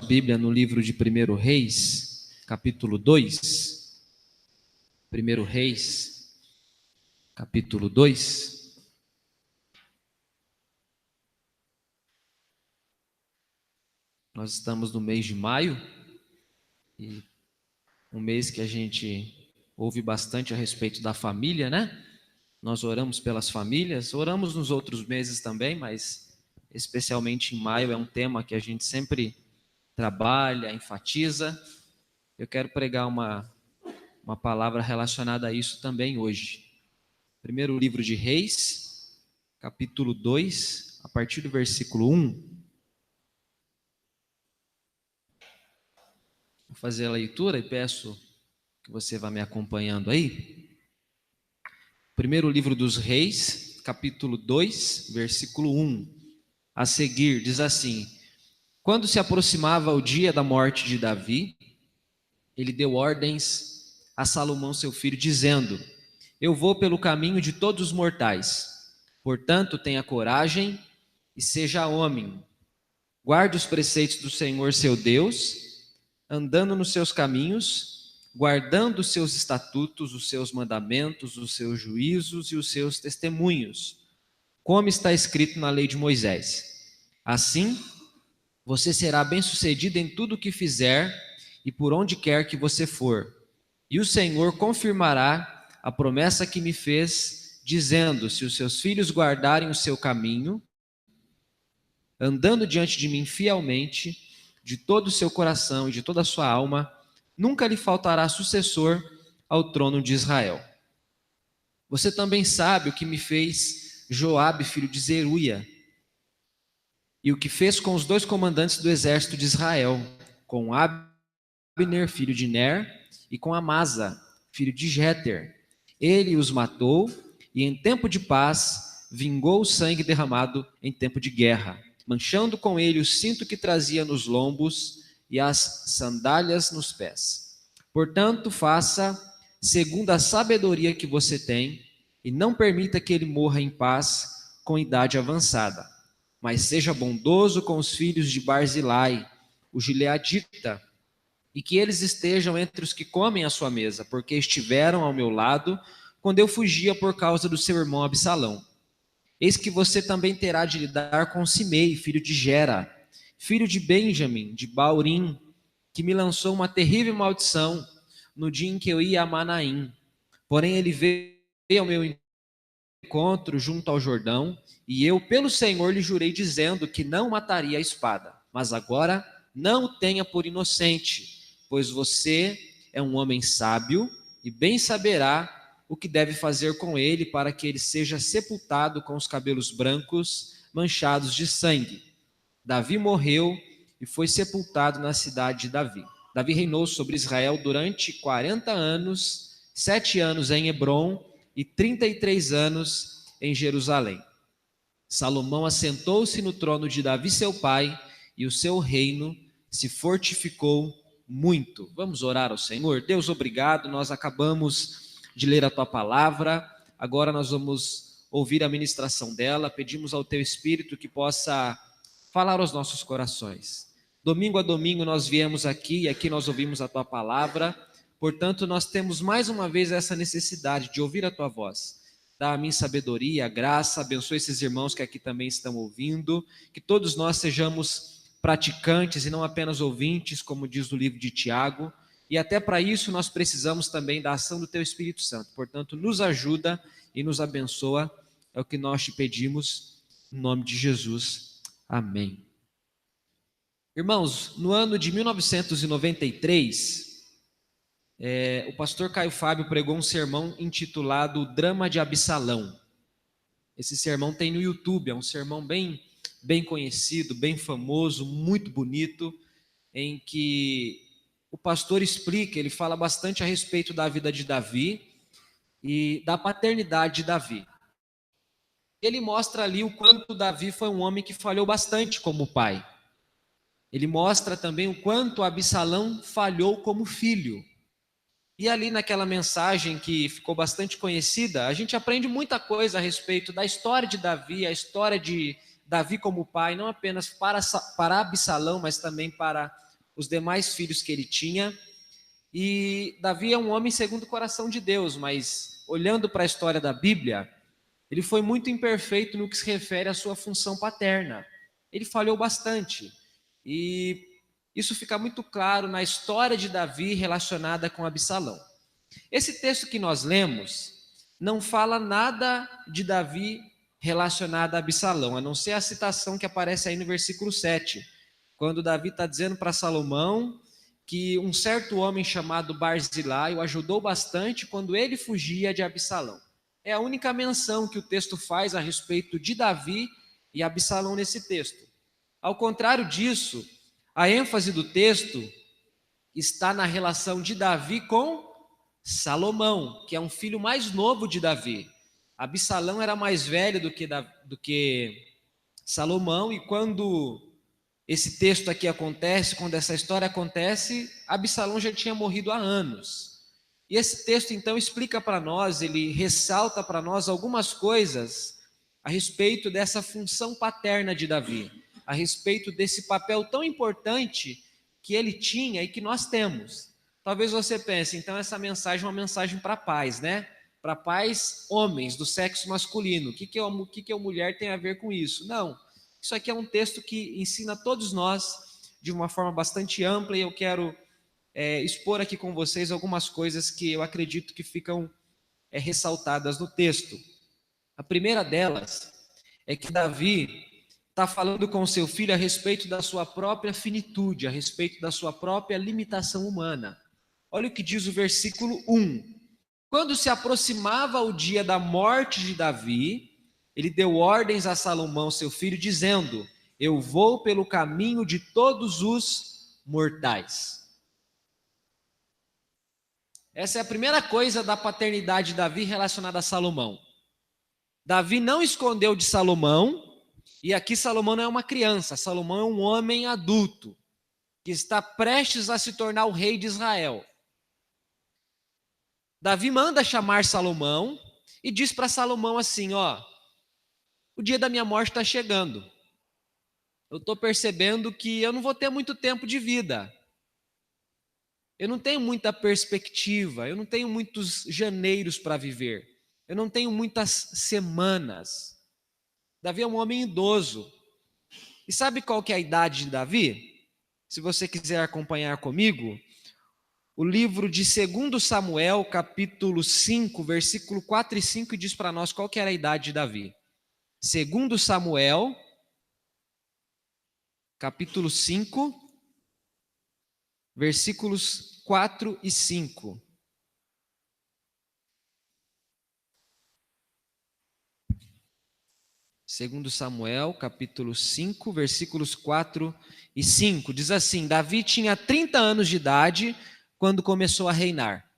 Bíblia no livro de 1 Reis, capítulo 2. 1 Reis, capítulo 2. Nós estamos no mês de maio, e um mês que a gente ouve bastante a respeito da família, né? Nós oramos pelas famílias, oramos nos outros meses também, mas especialmente em maio é um tema que a gente sempre trabalha, enfatiza. Eu quero pregar uma palavra relacionada a isso também hoje. Primeiro livro de Reis, capítulo 2, a partir do versículo 1. Vou fazer a leitura e peço que você vá me acompanhando aí. Primeiro livro dos Reis, capítulo 2, versículo 1. A seguir, diz assim: Quando se aproximava o dia da morte de Davi, ele deu ordens a Salomão, seu filho, dizendo: Eu vou pelo caminho de todos os mortais. Portanto, tenha coragem e seja homem. Guarde os preceitos do Senhor, seu Deus, andando nos seus caminhos, guardando os seus estatutos, os seus mandamentos, os seus juízos e os seus testemunhos, como está escrito na lei de Moisés. Assim, você será bem-sucedido em tudo o que fizer e por onde quer que você for. E o Senhor confirmará a promessa que me fez, dizendo: se os seus filhos guardarem o seu caminho, andando diante de mim fielmente, de todo o seu coração e de toda a sua alma, nunca lhe faltará sucessor ao trono de Israel. Você também sabe o que me fez Joabe, filho de Zeruia, e o que fez com os 2 comandantes do exército de Israel, com Abner, filho de Ner, e com Amasa, filho de Jeter. Ele os matou e em tempo de paz vingou o sangue derramado em tempo de guerra, manchando com ele o cinto que trazia nos lombos e as sandálias nos pés. Portanto, faça segundo a sabedoria que você tem e não permita que ele morra em paz com idade avançada, mas seja bondoso com os filhos de Barzilai, o gileadita, e que eles estejam entre os que comem à sua mesa, porque estiveram ao meu lado quando eu fugia por causa do seu irmão Absalão. Eis que você também terá de lidar com Simei, filho de Gera, filho de Benjamim, de Baurim, que me lançou uma terrível maldição no dia em que eu ia a Manaim. Porém ele veio ao meu encontro junto ao Jordão, e eu pelo Senhor lhe jurei dizendo que não mataria a espada. Mas agora não o tenha por inocente, pois você é um homem sábio e bem saberá o que deve fazer com ele para que ele seja sepultado com os cabelos brancos manchados de sangue. Davi morreu e foi sepultado na cidade de Davi. Davi reinou sobre Israel durante 40 anos, 7 anos em Hebrom e 33 anos em Jerusalém. Salomão assentou-se no trono de Davi, seu pai, e o seu reino se fortificou muito. Vamos orar ao Senhor. Deus, obrigado. Nós acabamos de ler a tua palavra. Agora nós vamos ouvir a ministração dela. Pedimos ao teu Espírito que possa falar aos nossos corações. Domingo a domingo nós viemos aqui e aqui nós ouvimos a tua palavra. Portanto, nós temos mais uma vez essa necessidade de ouvir a tua voz. Dá a mim sabedoria, graça, abençoe esses irmãos que aqui também estão ouvindo, que todos nós sejamos praticantes e não apenas ouvintes, como diz o livro de Tiago, e até para isso nós precisamos também da ação do teu Espírito Santo. Portanto, nos ajuda e nos abençoa, é o que nós te pedimos, em nome de Jesus. Amém. Irmãos, no ano de 1993, o pastor Caio Fábio pregou um sermão intitulado O Drama de Absalão. Esse sermão tem no YouTube, é um sermão bem conhecido, bem famoso, muito bonito, em que o pastor explica, ele fala bastante a respeito da vida de Davi e da paternidade de Davi. Ele mostra ali o quanto Davi foi um homem que falhou bastante como pai. Ele mostra também o quanto Absalão falhou como filho. E ali naquela mensagem que ficou bastante conhecida, a gente aprende muita coisa a respeito da história de Davi, a história de Davi como pai, não apenas para Absalão, mas também para os demais filhos que ele tinha. E Davi é um homem segundo o coração de Deus, mas olhando para a história da Bíblia, ele foi muito imperfeito no que se refere à sua função paterna. Ele falhou bastante. E isso fica muito claro na história de Davi relacionada com Absalão. Esse texto que nós lemos não fala nada de Davi relacionado a Absalão, a não ser a citação que aparece aí no versículo 7, quando Davi está dizendo para Salomão que um certo homem chamado Barzilai o ajudou bastante quando ele fugia de Absalão. É a única menção que o texto faz a respeito de Davi e Absalão nesse texto. Ao contrário disso, a ênfase do texto está na relação de Davi com Salomão, que é um filho mais novo de Davi. Absalão era mais velho do que Salomão, e quando esse texto aqui acontece, quando essa história acontece, Absalão já tinha morrido há anos. E esse texto então explica para nós, ele ressalta para nós algumas coisas a respeito dessa função paterna de Davi, a respeito desse papel tão importante que ele tinha e que nós temos. Talvez você pense, então essa mensagem é uma mensagem para pais, né? Para pais homens do sexo masculino. O que a mulher tem a ver com isso? Não. Isso aqui é um texto que ensina a todos nós de uma forma bastante ampla, e eu quero expor aqui com vocês algumas coisas que eu acredito que ficam ressaltadas no texto. A primeira delas é que Davi está falando com seu filho a respeito da sua própria finitude, a respeito da sua própria limitação humana. Olha o que diz o versículo 1. Quando se aproximava o dia da morte de Davi, ele deu ordens a Salomão, seu filho, dizendo: eu vou pelo caminho de todos os mortais. Essa é a primeira coisa da paternidade de Davi relacionada a Salomão. Davi não escondeu de Salomão, e aqui Salomão não é uma criança, Salomão é um homem adulto, que está prestes a se tornar o rei de Israel. Davi manda chamar Salomão e diz para Salomão assim: ó, o dia da minha morte está chegando. Eu estou percebendo que eu não vou ter muito tempo de vida. Eu não tenho muita perspectiva, eu não tenho muitos janeiros para viver. Eu não tenho muitas semanas. Davi é um homem idoso. E sabe qual que é a idade de Davi? Se você quiser acompanhar comigo, o livro de 2 Samuel, capítulo 5, versículo 4 e 5, diz para nós qual que era a idade de Davi. 2 Samuel, capítulo 5, versículos 4 e 5. Segundo Samuel, capítulo 5, versículos 4 e 5. Diz assim: Davi tinha 30 anos de idade quando começou a reinar.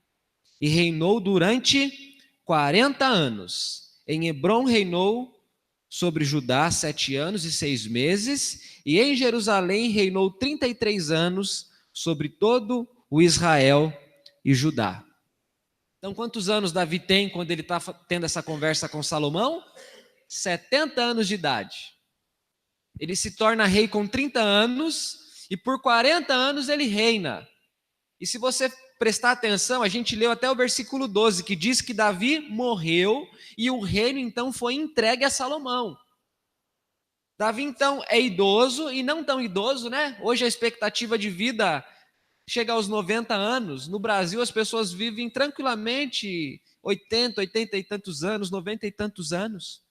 E reinou durante 40 anos. Em Hebrom reinou sobre Judá 7 anos e 6 meses. E em Jerusalém reinou 33 anos sobre todo o Israel e Judá. Então, quantos anos Davi tem quando ele está tendo essa conversa com Salomão? 70 anos de idade. Ele se torna rei com 30 anos e por 40 anos ele reina. E se você prestar atenção, a gente leu até o versículo 12, que diz que Davi morreu e o reino então foi entregue a Salomão. Davi então é idoso e não tão idoso, né? Hoje a expectativa de vida chega aos 90 anos. No Brasil as pessoas vivem tranquilamente 80, 80 e tantos anos, 90 e tantos anos.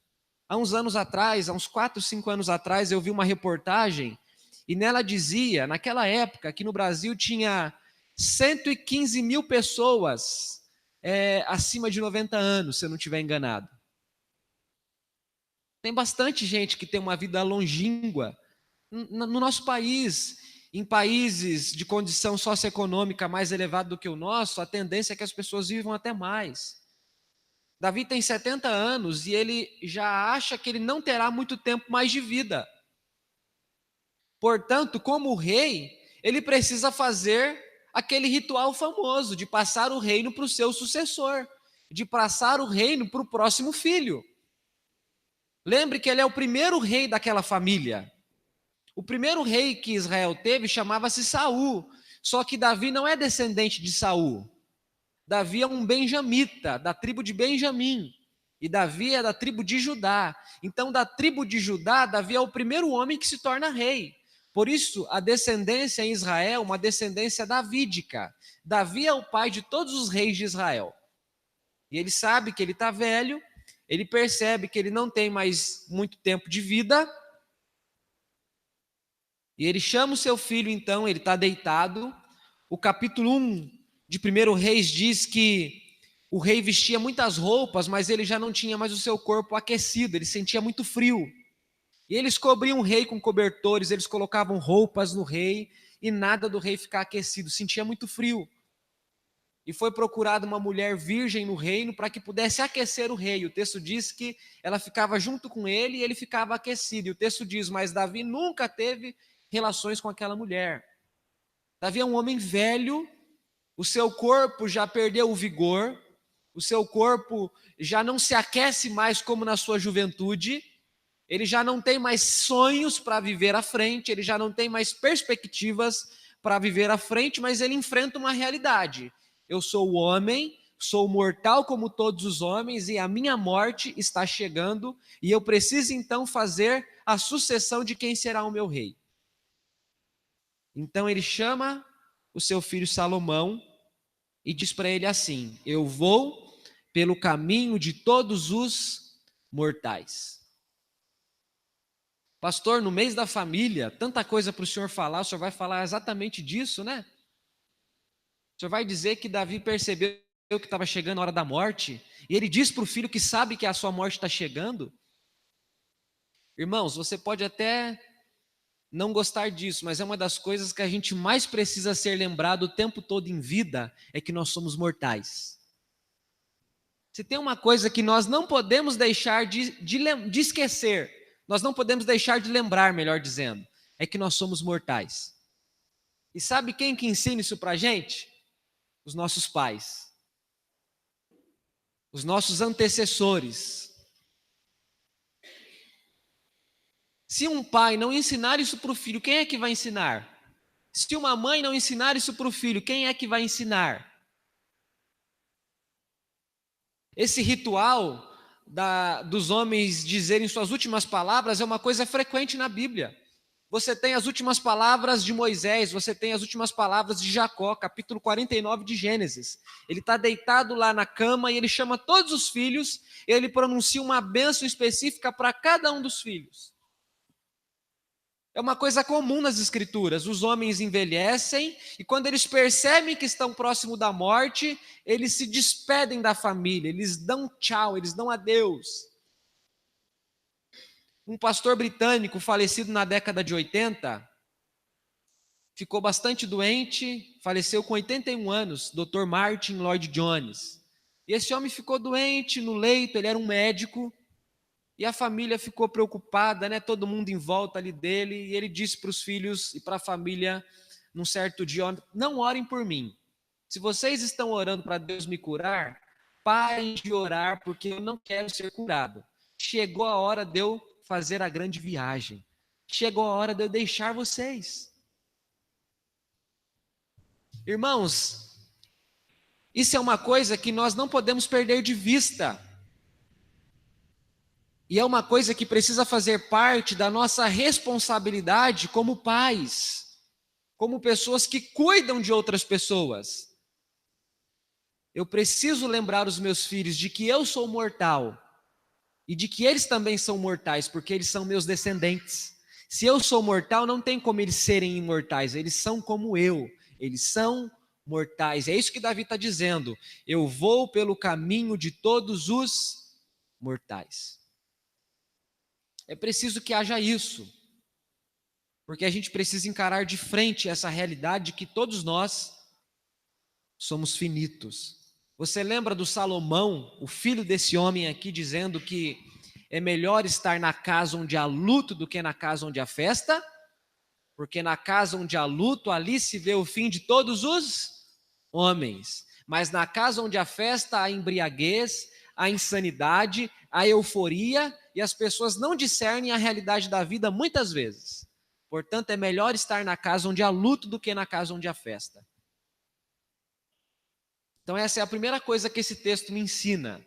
Há uns anos atrás, há uns 4, 5 anos atrás, eu vi uma reportagem e nela dizia, naquela época, que no Brasil tinha 115 mil pessoas acima de 90 anos, se eu não estiver enganado. Tem bastante gente que tem uma vida longínqua no nosso país. Em países de condição socioeconômica mais elevada do que o nosso, a tendência é que as pessoas vivam até mais. Davi tem 70 anos e ele já acha que ele não terá muito tempo mais de vida. Portanto, como rei, ele precisa fazer aquele ritual famoso de passar o reino para o seu sucessor, de passar o reino para o próximo filho. Lembre que ele é o primeiro rei daquela família. O primeiro rei que Israel teve chamava-se Saul, só que Davi não é descendente de Saul. Davi é um benjamita, da tribo de Benjamim, e Davi é da tribo de Judá. Então, da tribo de Judá, Davi é o primeiro homem que se torna rei. Por isso, a descendência em Israel, uma descendência davídica. Davi é o pai de todos os reis de Israel. E ele sabe que ele está velho, ele percebe que ele não tem mais muito tempo de vida, e ele chama o seu filho, então, ele está deitado. O capítulo 1 de 1 Reis diz que o rei vestia muitas roupas, mas ele já não tinha mais o seu corpo aquecido, ele sentia muito frio. E eles cobriam o rei com cobertores, eles colocavam roupas no rei, e nada do rei ficar aquecido, sentia muito frio. E foi procurada uma mulher virgem no reino para que pudesse aquecer o rei. O texto diz que ela ficava junto com ele e ele ficava aquecido. E o texto diz, mas Davi nunca teve relações com aquela mulher. Davi é um homem velho, o seu corpo já perdeu o vigor, o seu corpo já não se aquece mais como na sua juventude, ele já não tem mais sonhos para viver à frente, ele já não tem mais perspectivas para viver à frente, mas ele enfrenta uma realidade. Eu sou o homem, sou mortal como todos os homens, e a minha morte está chegando, e eu preciso então fazer a sucessão de quem será o meu rei. Então ele chama o seu filho Salomão e diz para ele assim: eu vou pelo caminho de todos os mortais. Pastor, no mês da família, tanta coisa para o senhor falar, o senhor vai falar exatamente disso, né? O senhor vai dizer que Davi percebeu que estava chegando a hora da morte, e ele diz para o filho que sabe que a sua morte está chegando? Irmãos, você pode até não gostar disso, mas é uma das coisas que a gente mais precisa ser lembrado o tempo todo em vida, é que nós somos mortais. Se tem uma coisa que nós não podemos deixar de esquecer, nós não podemos deixar de lembrar, melhor dizendo, é que nós somos mortais. E sabe quem que ensina isso para a gente? Os nossos pais, os nossos antecessores. Se um pai não ensinar isso para o filho, quem é que vai ensinar? Se uma mãe não ensinar isso para o filho, quem é que vai ensinar? Esse ritual dos homens dizerem suas últimas palavras é uma coisa frequente na Bíblia. Você tem as últimas palavras de Moisés, você tem as últimas palavras de Jacó, capítulo 49 de Gênesis. Ele está deitado lá na cama e ele chama todos os filhos, e ele pronuncia uma bênção específica para cada um dos filhos. É uma coisa comum nas Escrituras, os homens envelhecem e quando eles percebem que estão próximo da morte, eles se despedem da família, eles dão tchau, eles dão adeus. Um pastor britânico falecido na década de 80, ficou bastante doente, faleceu com 81 anos, Dr. Martin Lloyd Jones. E esse homem ficou doente no leito, ele era um médico, e a família ficou preocupada, né? Todo mundo em volta ali dele, e ele disse para os filhos e para a família, num certo dia, não orem por mim. Se vocês estão orando para Deus me curar, parem de orar, porque eu não quero ser curado. Chegou a hora de eu fazer a grande viagem. Chegou a hora de eu deixar vocês. Irmãos, isso é uma coisa que nós não podemos perder de vista. E é uma coisa que precisa fazer parte da nossa responsabilidade como pais, como pessoas que cuidam de outras pessoas. Eu preciso lembrar os meus filhos de que eu sou mortal e de que eles também são mortais, porque eles são meus descendentes. Se eu sou mortal, não tem como eles serem imortais, eles são como eu, eles são mortais. É isso que Davi está dizendo, eu vou pelo caminho de todos os mortais. É preciso que haja isso, porque a gente precisa encarar de frente essa realidade de que todos nós somos finitos. Você lembra do Salomão, o filho desse homem aqui, dizendo que é melhor estar na casa onde há luto do que na casa onde há festa? Porque na casa onde há luto, ali se vê o fim de todos os homens. Mas na casa onde há festa, há embriaguez, há insanidade, há euforia, e as pessoas não discernem a realidade da vida muitas vezes. Portanto, é melhor estar na casa onde há luto do que na casa onde há festa. Então essa é a primeira coisa que esse texto me ensina.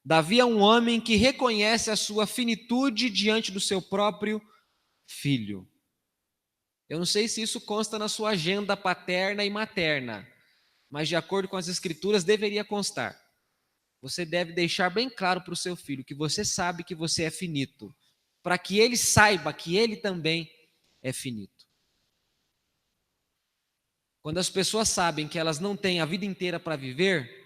Davi é um homem que reconhece a sua finitude diante do seu próprio filho. Eu não sei se isso consta na sua agenda paterna e materna, mas de acordo com as escrituras deveria constar. Você deve deixar bem claro para o seu filho que você sabe que você é finito, para que ele saiba que ele também é finito. Quando as pessoas sabem que elas não têm a vida inteira para viver,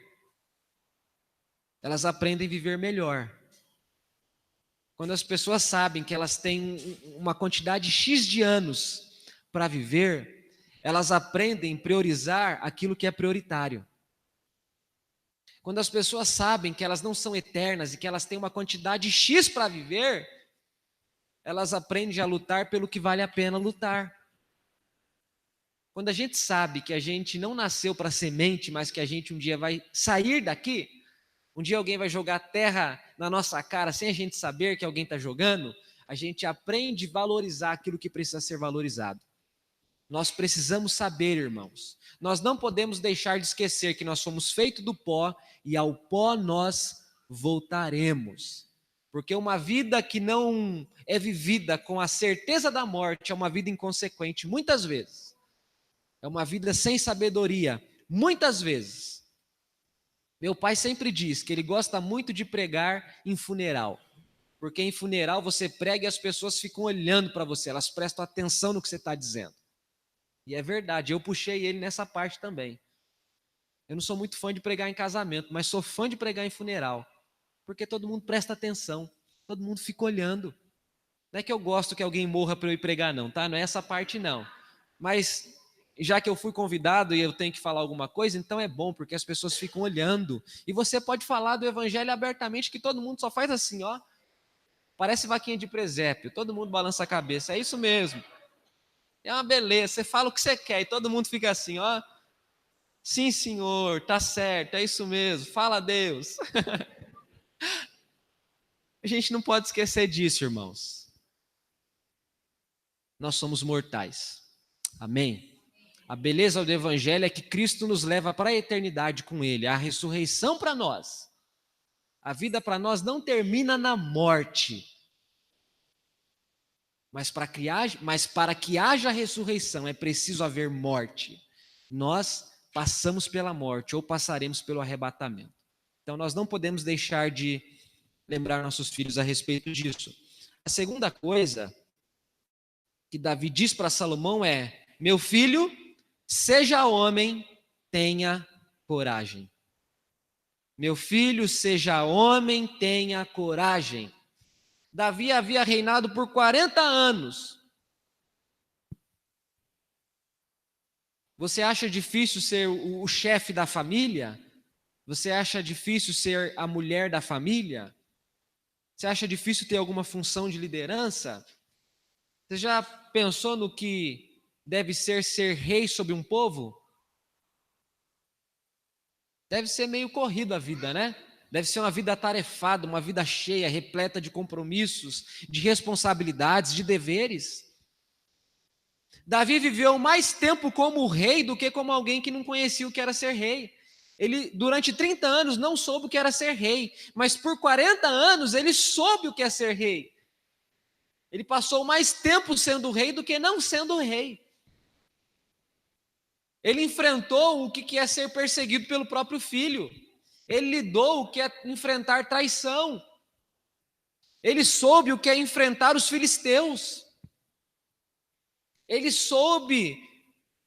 elas aprendem a viver melhor. Quando as pessoas sabem que elas têm uma quantidade X de anos para viver, elas aprendem a priorizar aquilo que é prioritário. Quando as pessoas sabem que elas não são eternas e que elas têm uma quantidade X para viver, elas aprendem a lutar pelo que vale a pena lutar. Quando a gente sabe que a gente não nasceu para semente, mas que a gente um dia vai sair daqui, um dia alguém vai jogar terra na nossa cara sem a gente saber que alguém está jogando, a gente aprende a valorizar aquilo que precisa ser valorizado. Nós precisamos saber, irmãos, nós não podemos deixar de esquecer que nós somos feitos do pó e ao pó nós voltaremos. Porque uma vida que não é vivida com a certeza da morte é uma vida inconsequente, muitas vezes. É uma vida sem sabedoria, muitas vezes. Meu pai sempre diz que ele gosta muito de pregar em funeral, porque em funeral você prega e as pessoas ficam olhando para você, elas prestam atenção no que você está dizendo. E é verdade, eu puxei ele nessa parte também. Eu não sou muito fã de pregar em casamento, mas sou fã de pregar em funeral, porque todo mundo presta atenção, todo mundo fica olhando. Não é que eu gosto que alguém morra para eu ir pregar não, tá? Não é essa parte não. Mas já que eu fui convidado e eu tenho que falar alguma coisa, então é bom, porque as pessoas ficam olhando. E você pode falar do evangelho abertamente, que todo mundo só faz assim, ó. Parece vaquinha de presépio, todo mundo balança a cabeça, é isso mesmo. É uma beleza, você fala o que você quer e todo mundo fica assim, ó. Sim, senhor, tá certo, é isso mesmo, fala a Deus. A gente não pode esquecer disso, irmãos. Nós somos mortais. Amém? A beleza do evangelho é que Cristo nos leva para a eternidade com Ele, a ressurreição para nós. A vida para nós não termina na morte. Mas para que haja ressurreição é preciso haver morte. Nós passamos pela morte ou passaremos pelo arrebatamento. Então nós não podemos deixar de lembrar nossos filhos a respeito disso. A segunda coisa que Davi diz para Salomão é: meu filho, seja homem, tenha coragem. Meu filho, seja homem, tenha coragem. Davi havia reinado por 40 anos. Você acha difícil ser o chefe da família? Você acha difícil ser a mulher da família? Você acha difícil ter alguma função de liderança? Você já pensou no que deve ser rei sobre um povo? Deve ser meio corrido a vida, né? Deve ser uma vida atarefada, uma vida cheia, repleta de compromissos, de responsabilidades, de deveres. Davi viveu mais tempo como rei do que como alguém que não conhecia o que era ser rei. Ele, durante 30 anos, não soube o que era ser rei, mas por 40 anos ele soube o que é ser rei. Ele passou mais tempo sendo rei do que não sendo rei. Ele enfrentou o que é ser perseguido pelo próprio filho. Ele lidou o que é enfrentar traição. Ele soube o que é enfrentar os filisteus. Ele soube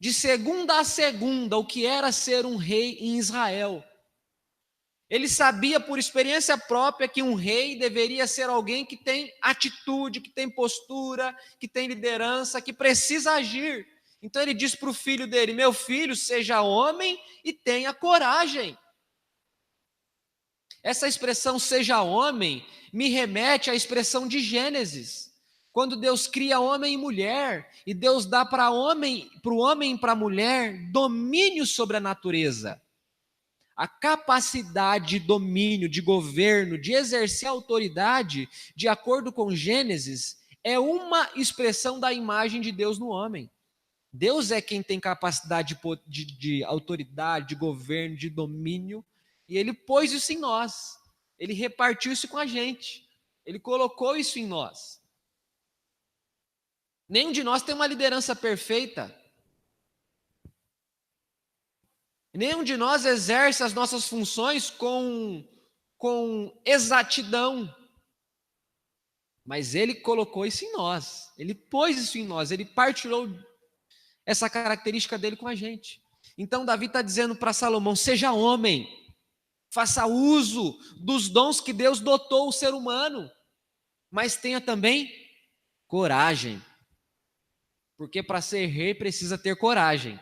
de segunda a segunda o que era ser um rei em Israel. Ele sabia por experiência própria que um rei deveria ser alguém que tem atitude, que tem postura, que tem liderança, que precisa agir. Então ele diz para o filho dele: meu filho, seja homem e tenha coragem. Essa expressão seja homem me remete à expressão de Gênesis, quando Deus cria homem e mulher, e Deus dá para o homem e para a mulher domínio sobre a natureza. A capacidade de domínio, de governo, de exercer autoridade, de acordo com Gênesis, é uma expressão da imagem de Deus no homem. Deus é quem tem capacidade de autoridade, de governo, de domínio, e Ele pôs isso em nós. Ele repartiu isso com a gente. Ele colocou isso em nós. Nenhum de nós tem uma liderança perfeita. Nenhum de nós exerce as nossas funções com exatidão. Mas Ele colocou isso em nós. Ele pôs isso em nós. Ele partilhou essa característica dele com a gente. Então Davi está dizendo para Salomão: seja homem, faça uso dos dons que Deus dotou o ser humano, mas tenha também coragem, porque para ser rei precisa ter coragem.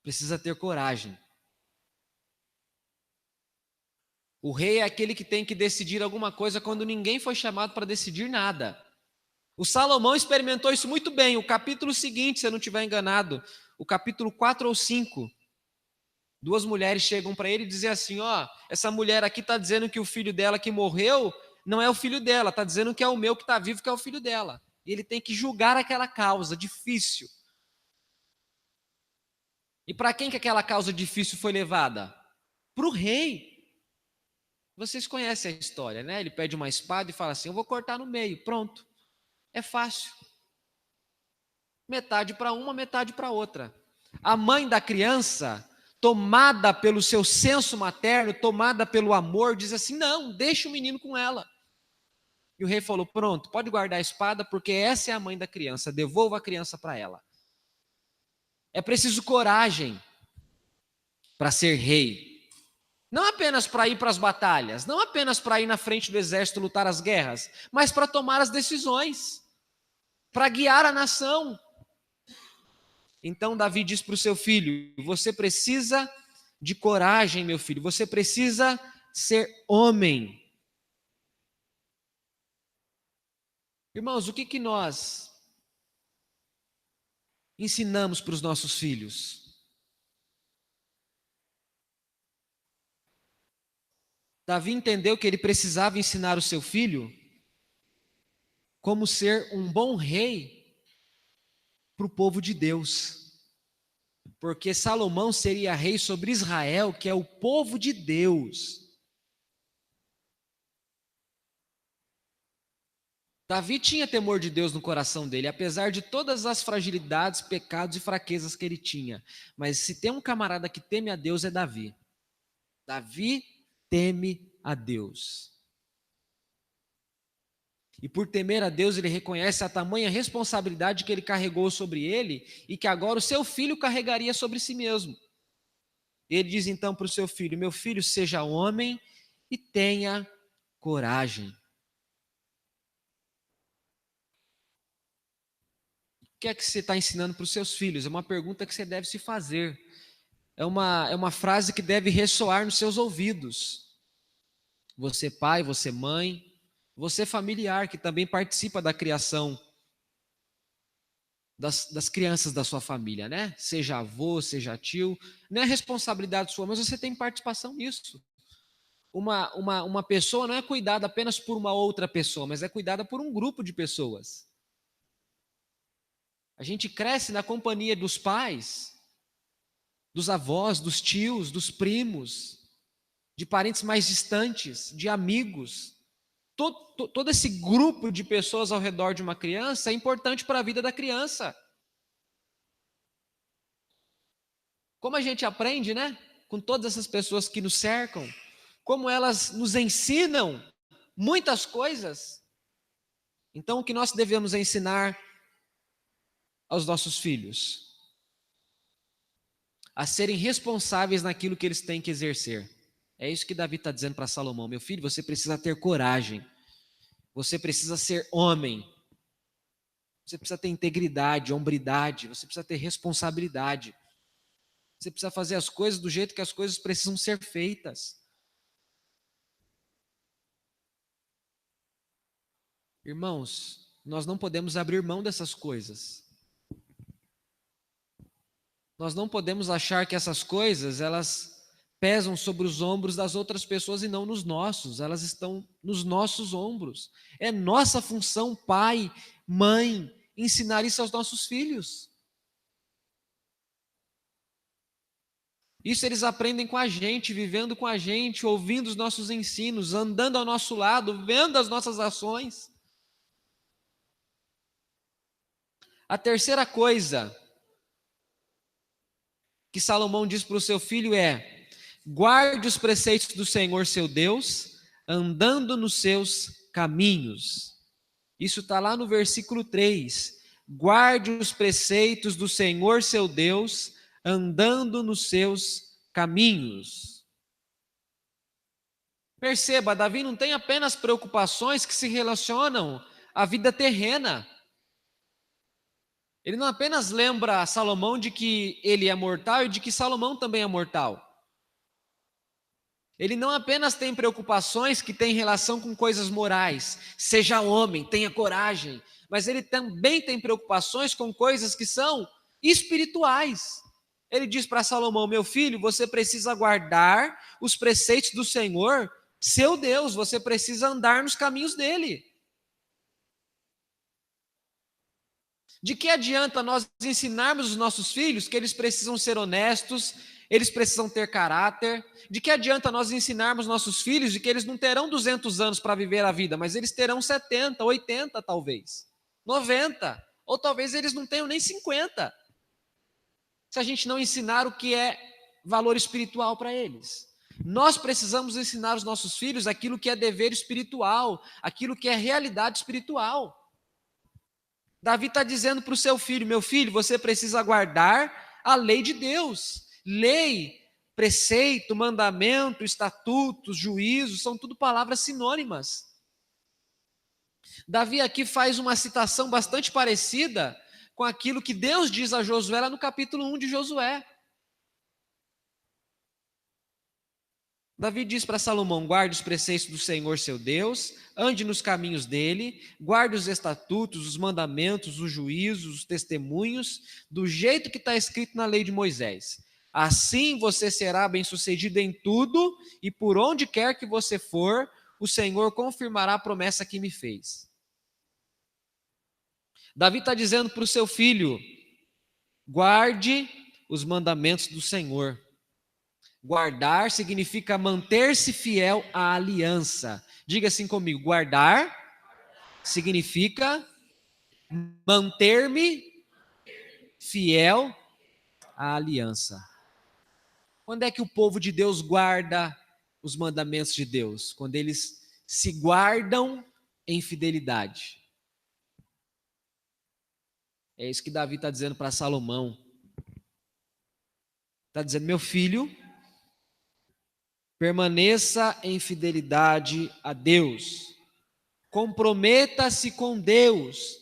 Precisa ter coragem. O rei é aquele que tem que decidir alguma coisa quando ninguém foi chamado para decidir nada. O Salomão experimentou isso muito bem. O capítulo seguinte, se eu não estiver enganado, o capítulo 4 ou 5, duas mulheres chegam para ele e dizem assim: ó, essa mulher aqui está dizendo que o filho dela que morreu não é o filho dela, está dizendo que é o meu que está vivo, que é o filho dela. E ele tem que julgar aquela causa difícil. E para quem que aquela causa difícil foi levada? Para o rei. Vocês conhecem a história, né? Ele pede uma espada e fala assim: eu vou cortar no meio, pronto. É fácil. Metade para uma, metade para outra. A mãe da criança, tomada pelo seu senso materno, tomada pelo amor, diz assim: não, deixa o menino com ela. E o rei falou: pronto, pode guardar a espada, porque essa é a mãe da criança, devolva a criança para ela. É preciso coragem para ser rei. Não apenas para ir para as batalhas, não apenas para ir na frente do exército lutar as guerras, mas para tomar as decisões, para guiar a nação. Então Davi diz para o seu filho: você precisa de coragem, meu filho, você precisa ser homem. Irmãos, o que nós ensinamos para os nossos filhos? Davi entendeu que ele precisava ensinar o seu filho como ser um bom rei para o povo de Deus. Porque Salomão seria rei sobre Israel, que é o povo de Deus. Davi tinha temor de Deus no coração dele, apesar de todas as fragilidades, pecados e fraquezas que ele tinha. Mas se tem um camarada que teme a Deus, é Davi. Davi teme a Deus. E por temer a Deus, ele reconhece a tamanha responsabilidade que ele carregou sobre ele e que agora o seu filho carregaria sobre si mesmo. Ele diz então para o seu filho: meu filho, seja homem e tenha coragem. O que é que você está ensinando para os seus filhos? É uma pergunta que você deve se fazer. É uma frase que deve ressoar nos seus ouvidos. Você pai, você mãe, você familiar que também participa da criação das crianças da sua família, né? Seja avô, seja tio, não é responsabilidade sua, mas você tem participação nisso. Uma pessoa não é cuidada apenas por uma outra pessoa, mas é cuidada por um grupo de pessoas. A gente cresce na companhia dos pais, dos avós, dos tios, dos primos, de parentes mais distantes, de amigos. Todo esse grupo de pessoas ao redor de uma criança é importante para a vida da criança. Como a gente aprende, né? Com todas essas pessoas que nos cercam, como elas nos ensinam muitas coisas. Então, o que nós devemos ensinar aos nossos filhos? A serem responsáveis naquilo que eles têm que exercer. É isso que Davi está dizendo para Salomão: meu filho, você precisa ter coragem, você precisa ser homem, você precisa ter integridade, hombridade, você precisa ter responsabilidade, você precisa fazer as coisas do jeito que as coisas precisam ser feitas. Irmãos, nós não podemos abrir mão dessas coisas. Nós não podemos achar que essas coisas, elas pesam sobre os ombros das outras pessoas e não nos nossos, elas estão nos nossos ombros. É nossa função, pai, mãe, ensinar isso aos nossos filhos. Isso eles aprendem com a gente, vivendo com a gente, ouvindo os nossos ensinos, andando ao nosso lado, vendo as nossas ações. A terceira coisa que Salomão diz para o seu filho é: guarde os preceitos do Senhor seu Deus, andando nos seus caminhos. Isso está lá no versículo 3. Guarde os preceitos do Senhor seu Deus, andando nos seus caminhos. Perceba, Davi não tem apenas preocupações que se relacionam à vida terrena. Ele não apenas lembra Salomão de que ele é mortal e de que Salomão também é mortal. Ele não apenas tem preocupações que têm relação com coisas morais, seja homem, tenha coragem, mas ele também tem preocupações com coisas que são espirituais. Ele diz para Salomão: meu filho, você precisa guardar os preceitos do Senhor, seu Deus, você precisa andar nos caminhos dele. De que adianta nós ensinarmos os nossos filhos que eles precisam ser honestos, eles precisam ter caráter? De que adianta nós ensinarmos nossos filhos de que eles não terão 200 anos para viver a vida, mas eles terão 70, 80 talvez, 90, ou talvez eles não tenham nem 50, se a gente não ensinar o que é valor espiritual para eles. Nós precisamos ensinar os nossos filhos aquilo que é dever espiritual, aquilo que é realidade espiritual. Davi está dizendo para o seu filho: meu filho, você precisa guardar a lei de Deus. Lei, preceito, mandamento, estatutos, juízos, são tudo palavras sinônimas. Davi aqui faz uma citação bastante parecida com aquilo que Deus diz a Josué lá no capítulo 1 de Josué. Davi diz para Salomão: guarde os preceitos do Senhor seu Deus, ande nos caminhos dele, guarde os estatutos, os mandamentos, os juízos, os testemunhos, do jeito que está escrito na lei de Moisés. Assim você será bem-sucedido em tudo, e por onde quer que você for, o Senhor confirmará a promessa que me fez. Davi está dizendo para o seu filho: guarde os mandamentos do Senhor. Guardar significa manter-se fiel à aliança. Diga assim comigo: guardar significa manter-me fiel à aliança. Quando é que o povo de Deus guarda os mandamentos de Deus? Quando eles se guardam em fidelidade. É isso que Davi está dizendo para Salomão. Está dizendo: meu filho, permaneça em fidelidade a Deus. Comprometa-se com Deus.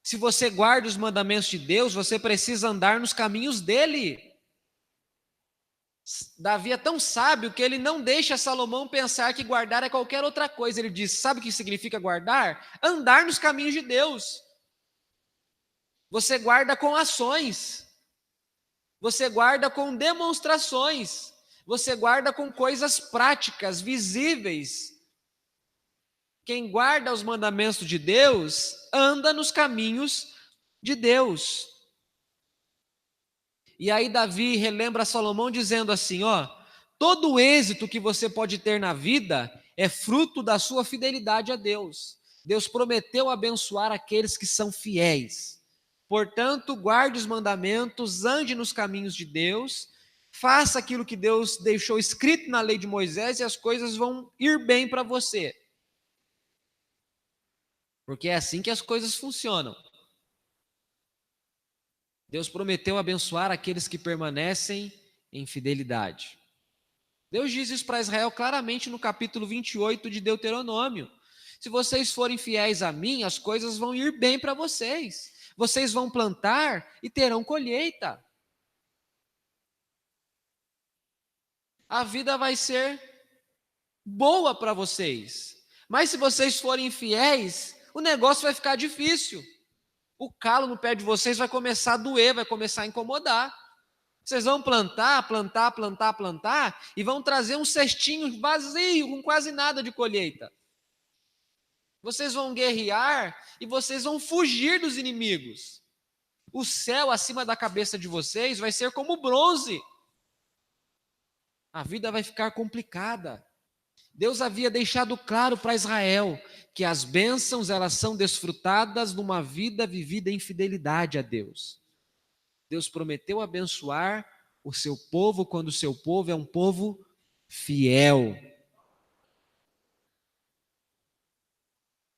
Se você guarda os mandamentos de Deus, você precisa andar nos caminhos dele. Davi é tão sábio que ele não deixa Salomão pensar que guardar é qualquer outra coisa. Ele diz: sabe o que significa guardar? Andar nos caminhos de Deus. Você guarda com ações. Você guarda com demonstrações. Você guarda com coisas práticas, visíveis. Quem guarda os mandamentos de Deus, anda nos caminhos de Deus. E aí Davi relembra Salomão dizendo assim: todo o êxito que você pode ter na vida é fruto da sua fidelidade a Deus. Deus prometeu abençoar aqueles que são fiéis. Portanto, guarde os mandamentos, ande nos caminhos de Deus, faça aquilo que Deus deixou escrito na lei de Moisés e as coisas vão ir bem para você. Porque é assim que as coisas funcionam. Deus prometeu abençoar aqueles que permanecem em fidelidade. Deus diz isso para Israel claramente no capítulo 28 de Deuteronômio. Se vocês forem fiéis a mim, as coisas vão ir bem para vocês. Vocês vão plantar e terão colheita. A vida vai ser boa para vocês. Mas se vocês forem infiéis, o negócio vai ficar difícil. O calo no pé de vocês vai começar a doer, vai começar a incomodar. Vocês vão plantar, plantar, plantar, plantar, e vão trazer um cestinho vazio, com quase nada de colheita. Vocês vão guerrear e vocês vão fugir dos inimigos. O céu acima da cabeça de vocês vai ser como bronze. A vida vai ficar complicada. Deus havia deixado claro para Israel que as bênçãos elas são desfrutadas numa vida vivida em fidelidade a Deus. Deus prometeu abençoar o seu povo quando o seu povo é um povo fiel.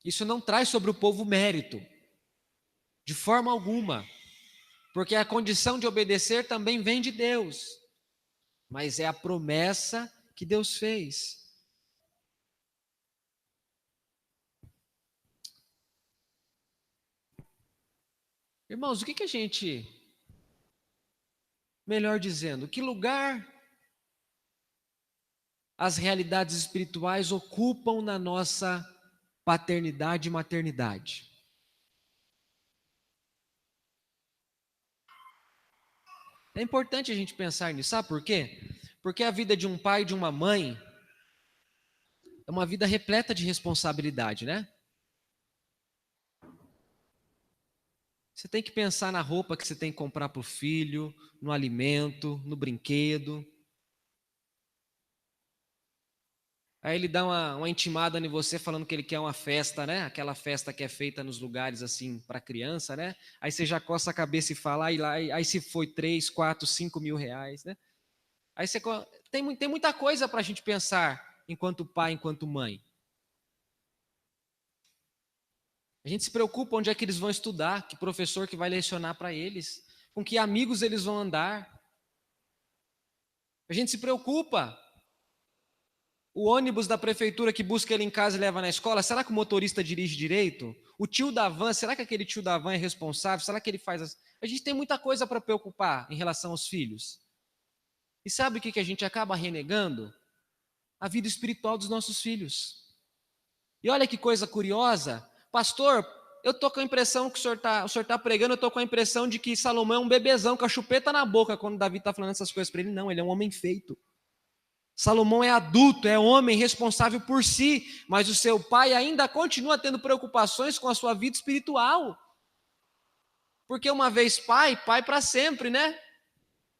Isso não traz sobre o povo mérito, de forma alguma, porque a condição de obedecer também vem de Deus, mas é a promessa que Deus fez. Irmãos, o que a gente, melhor dizendo, que lugar as realidades espirituais ocupam na nossa paternidade e maternidade? É importante a gente pensar nisso, sabe por quê? Porque a vida de um pai e de uma mãe é uma vida repleta de responsabilidade, né? Você tem que pensar na roupa que você tem que comprar para o filho, no alimento, no brinquedo. Aí ele dá uma intimada em você falando que ele quer uma festa, né? Aquela festa que é feita nos lugares assim para criança, né? Aí você já coça a cabeça e fala, aí se foi 3, 4, 5 mil reais, né? Aí você tem muita coisa para a gente pensar enquanto pai, enquanto mãe. A gente se preocupa onde é que eles vão estudar, que professor que vai lecionar para eles, com que amigos eles vão andar. A gente se preocupa. O ônibus da prefeitura que busca ele em casa e leva na escola, será que o motorista dirige direito? O tio da van, será que aquele tio da van é responsável? Será que ele faz as... A gente tem muita coisa para preocupar em relação aos filhos. E sabe o que a gente acaba renegando? A vida espiritual dos nossos filhos. E olha que coisa curiosa, pastor, eu estou com a impressão que o senhor está pregando, eu estou com a impressão de que Salomão é um bebezão com a chupeta na boca quando Davi está falando essas coisas para ele. Não, ele é um homem feito. Salomão é adulto, é homem responsável por si, mas o seu pai ainda continua tendo preocupações com a sua vida espiritual. Porque uma vez pai, pai para sempre, né?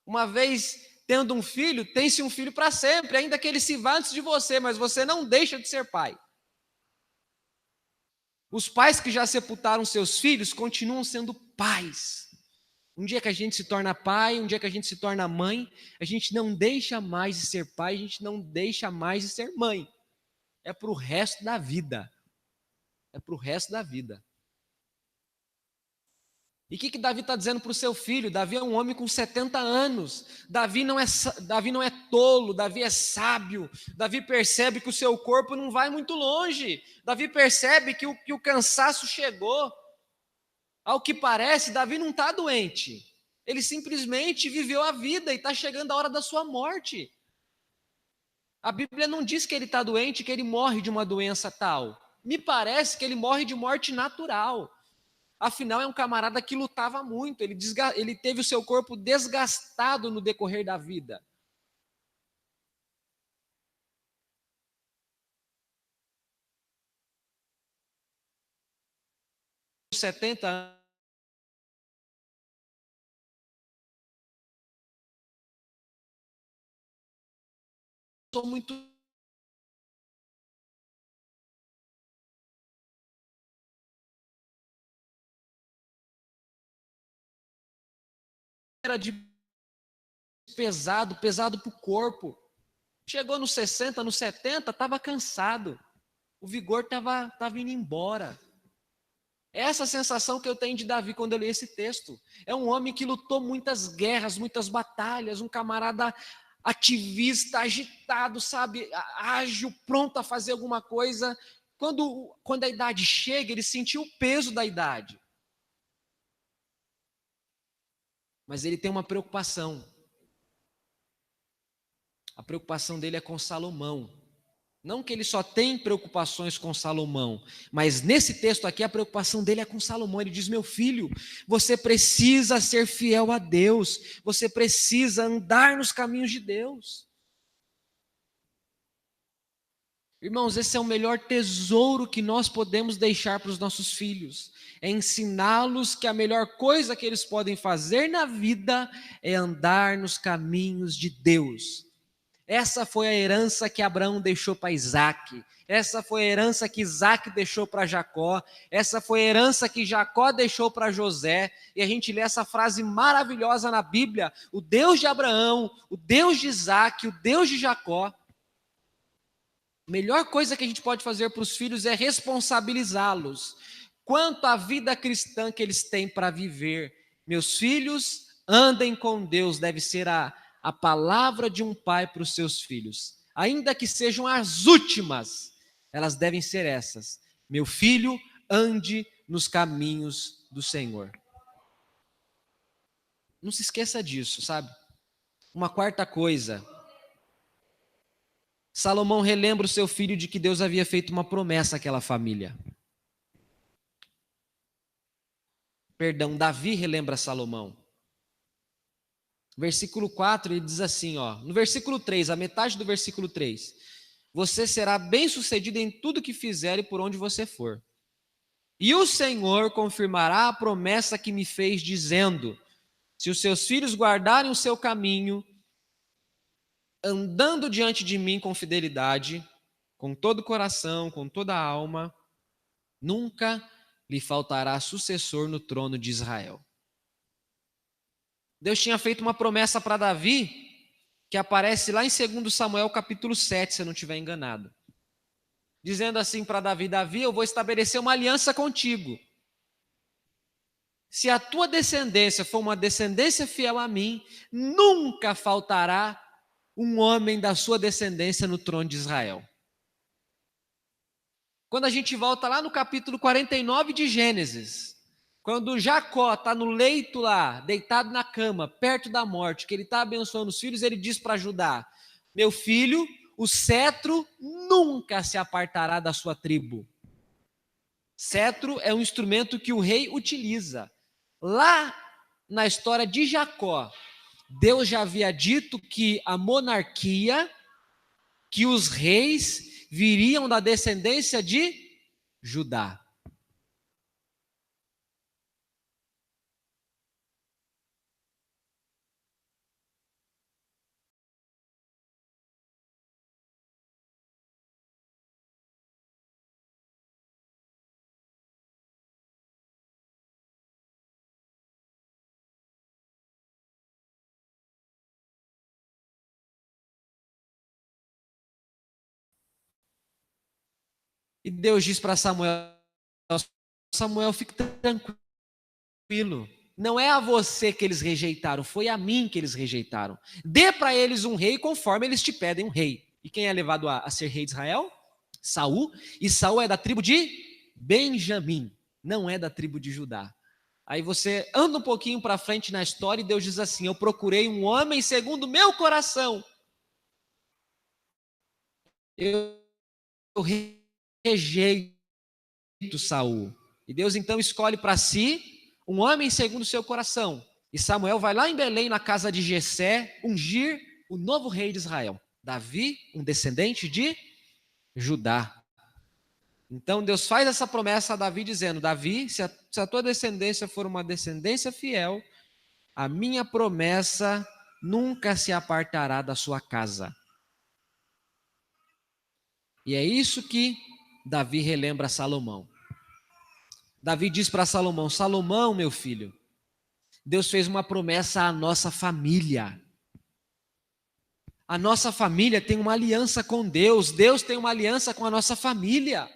Uma vez tendo um filho, tem-se um filho para sempre, ainda que ele se vá antes de você, mas você não deixa de ser pai. Os pais que já sepultaram seus filhos continuam sendo pais. Um dia que a gente se torna pai, um dia que a gente se torna mãe, a gente não deixa mais de ser pai, a gente não deixa mais de ser mãe. É para o resto da vida. É para o resto da vida. E o que Davi está dizendo para o seu filho? Davi é um homem com 70 anos. Davi não é tolo, Davi é sábio. Davi percebe que o seu corpo não vai muito longe. Davi percebe que o cansaço chegou. Ao que parece, Davi não está doente. Ele simplesmente viveu a vida e está chegando a hora da sua morte. A Bíblia não diz que ele está doente, que ele morre de uma doença tal. Me parece que ele morre de morte natural. Afinal, é um camarada que lutava muito, ele teve o seu corpo desgastado no decorrer da vida. Aos 70 anos, sou muito era de pesado para o corpo. Chegou nos 60, nos 70, estava cansado. O vigor estava indo embora. Essa sensação que eu tenho de Davi quando eu li esse texto. É um homem que lutou muitas guerras, muitas batalhas, um camarada ativista, agitado, sabe, ágil, pronto a fazer alguma coisa. Quando a idade chega, ele sentiu o peso da idade. Mas ele tem uma preocupação. A preocupação dele é com Salomão. Não que ele só tem preocupações com Salomão, mas nesse texto aqui a preocupação dele é com Salomão. Ele diz: meu filho, você precisa ser fiel a Deus, você precisa andar nos caminhos de Deus. Irmãos, esse é o melhor tesouro que nós podemos deixar para os nossos filhos. É ensiná-los que a melhor coisa que eles podem fazer na vida é andar nos caminhos de Deus. Essa foi a herança que Abraão deixou para Isaac. Essa foi a herança que Isaac deixou para Jacó. Essa foi a herança que Jacó deixou para José. E a gente lê essa frase maravilhosa na Bíblia: o Deus de Abraão, o Deus de Isaac, o Deus de Jacó. A melhor coisa que a gente pode fazer para os filhos é responsabilizá-los quanto à vida cristã que eles têm para viver. Meus filhos, andem com Deus, deve ser a palavra de um pai para os seus filhos. Ainda que sejam as últimas, elas devem ser essas: meu filho, ande nos caminhos do Senhor. Não se esqueça disso, sabe? Uma quarta coisa, Salomão relembra o seu filho de que Deus havia feito uma promessa àquela família. Perdão, Davi relembra Salomão. Versículo 4, ele diz assim, no versículo 3, a metade do versículo 3: você será bem-sucedido em tudo que fizer e por onde você for. E o Senhor confirmará a promessa que me fez, dizendo: se os seus filhos guardarem o seu caminho, andando diante de mim com fidelidade, com todo o coração, com toda a alma, nunca lhe faltará sucessor no trono de Israel. Deus tinha feito uma promessa para Davi, que aparece lá em 2 Samuel capítulo 7, se eu não estiver enganado. Dizendo assim para Davi: Davi, eu vou estabelecer uma aliança contigo. Se a tua descendência for uma descendência fiel a mim, nunca faltará um homem da sua descendência no trono de Israel. Quando a gente volta lá no capítulo 49 de Gênesis, quando Jacó está no leito lá, deitado na cama, perto da morte, que ele está abençoando os filhos, ele diz para Judá: meu filho, o cetro nunca se apartará da sua tribo. Cetro é um instrumento que o rei utiliza. Lá na história de Jacó, Deus já havia dito que a monarquia, que os reis viriam da descendência de Judá. E Deus diz para Samuel: Samuel, fique tranquilo. Não é a você que eles rejeitaram, foi a mim que eles rejeitaram. Dê para eles um rei conforme eles te pedem um rei. E quem é levado a ser rei de Israel? Saul. E Saul é da tribo de Benjamim, não é da tribo de Judá. Aí você anda um pouquinho para frente na história e Deus diz assim: eu procurei um homem segundo o meu coração. Eu rejeito Saul. E Deus então escolhe para si um homem segundo o seu coração. E Samuel vai lá em Belém, na casa de Jessé, ungir o novo rei de Israel. Davi, um descendente de Judá. Então Deus faz essa promessa a Davi, dizendo: Davi, se a tua descendência for uma descendência fiel, a minha promessa nunca se apartará da sua casa. E é isso que Davi relembra a Salomão. Davi diz para Salomão: Salomão, meu filho, Deus fez uma promessa à nossa família. A nossa família tem uma aliança com Deus. Deus tem uma aliança com a nossa família.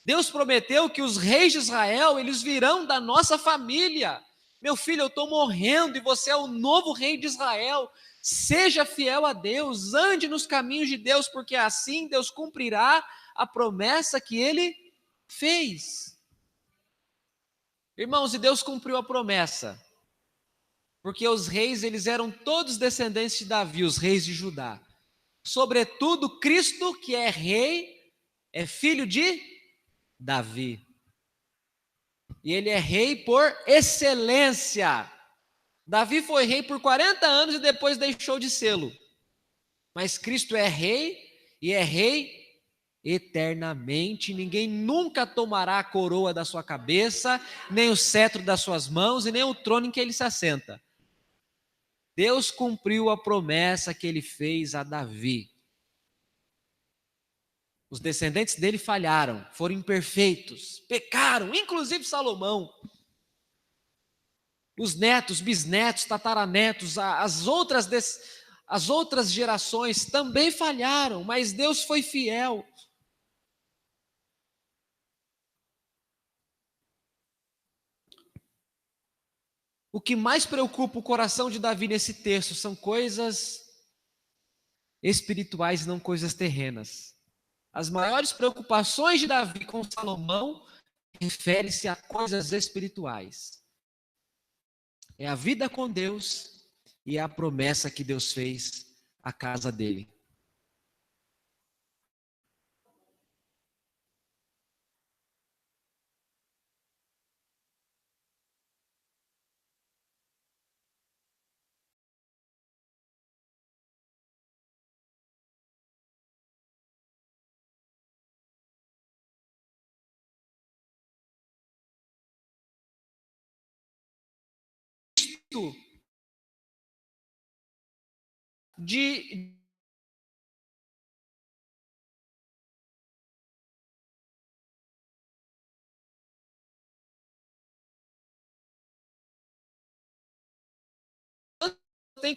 Deus prometeu que os reis de Israel, eles virão da nossa família. Meu filho, eu estou morrendo e você é o novo rei de Israel. Seja fiel a Deus, ande nos caminhos de Deus, porque assim Deus cumprirá a promessa que Ele fez. Irmãos, e Deus cumpriu a promessa, porque os reis, eles eram todos descendentes de Davi, os reis de Judá. Sobretudo Cristo, que é rei, é filho de Davi. E ele é rei por excelência. Davi foi rei por 40 anos e depois deixou de sê-lo. Mas Cristo é rei e é rei eternamente. Ninguém nunca tomará a coroa da sua cabeça, nem o cetro das suas mãos e nem o trono em que ele se assenta. Deus cumpriu a promessa que ele fez a Davi. Os descendentes dele falharam, foram imperfeitos, pecaram, inclusive Salomão. Os netos, bisnetos, tataranetos, as outras gerações também falharam, mas Deus foi fiel. O que mais preocupa o coração de Davi nesse texto são coisas espirituais e não coisas terrenas. As maiores preocupações de Davi com Salomão referem-se a coisas espirituais. É a vida com Deus e é a promessa que Deus fez à casa dele. De tem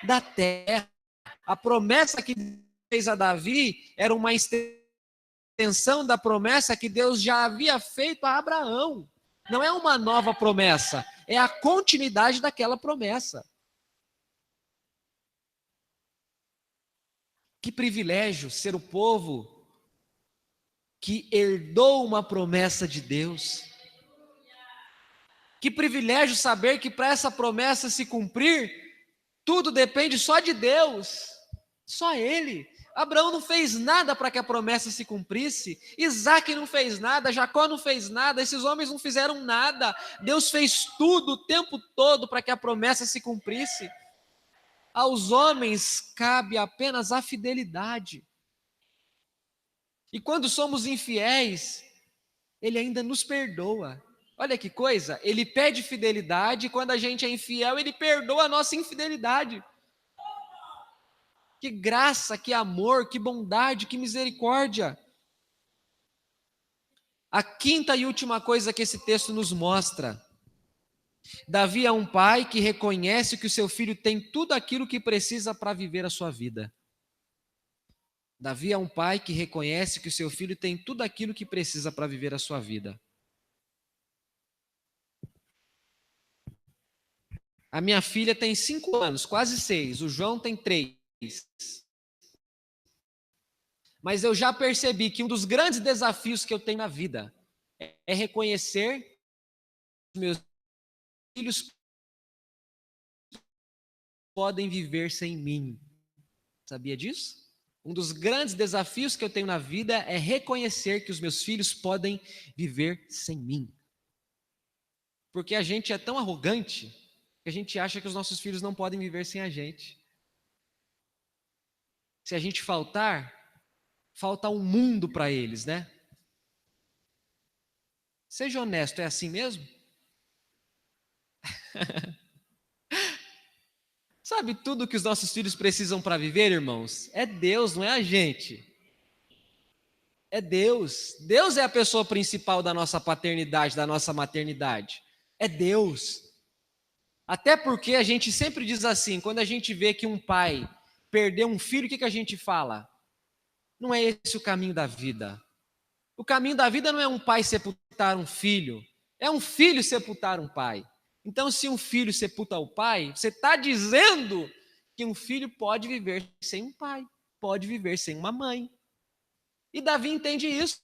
da terra. A promessa que fez a Davi era uma extensão da promessa que Deus já havia feito a Abraão. Não é uma nova promessa, é a continuidade daquela promessa. Que privilégio ser o povo que herdou uma promessa de Deus. Que privilégio saber que para essa promessa se cumprir, tudo depende só de Deus, só Ele. Abraão não fez nada para que a promessa se cumprisse, Isaac não fez nada, Jacó não fez nada, esses homens não fizeram nada, Deus fez tudo o tempo todo para que a promessa se cumprisse. Aos homens cabe apenas a fidelidade. E quando somos infiéis, Ele ainda nos perdoa. Olha que coisa, Ele pede fidelidade, e quando a gente é infiel, Ele perdoa a nossa infidelidade. Que graça, que amor, que bondade, que misericórdia. A quinta e última coisa que esse texto nos mostra: Davi é um pai que reconhece que o seu filho tem tudo aquilo que precisa para viver a sua vida. Davi é um pai que reconhece que o seu filho tem tudo aquilo que precisa para viver a sua vida. A minha filha tem 5 anos, quase 6. O João tem 3. Mas eu já percebi que um dos grandes desafios que eu tenho na vida é reconhecer que meus filhos podem viver sem mim. Sabia disso? Um dos grandes desafios que eu tenho na vida é reconhecer que os meus filhos podem viver sem mim. Porque a gente é tão arrogante que a gente acha que os nossos filhos não podem viver sem a gente. Se a gente faltar, falta um mundo para eles, né? Seja honesto, é assim mesmo? Sabe tudo que os nossos filhos precisam para viver, irmãos? É Deus, não é a gente. É Deus. Deus é a pessoa principal da nossa paternidade, da nossa maternidade. É Deus. Até porque a gente sempre diz assim, quando a gente vê que um pai perdeu um filho, o que a gente fala? Não é esse o caminho da vida. O caminho da vida não é um pai sepultar um filho, é um filho sepultar um pai. Então, se um filho sepulta o pai, você está dizendo que um filho pode viver sem um pai, pode viver sem uma mãe. E Davi entende isso.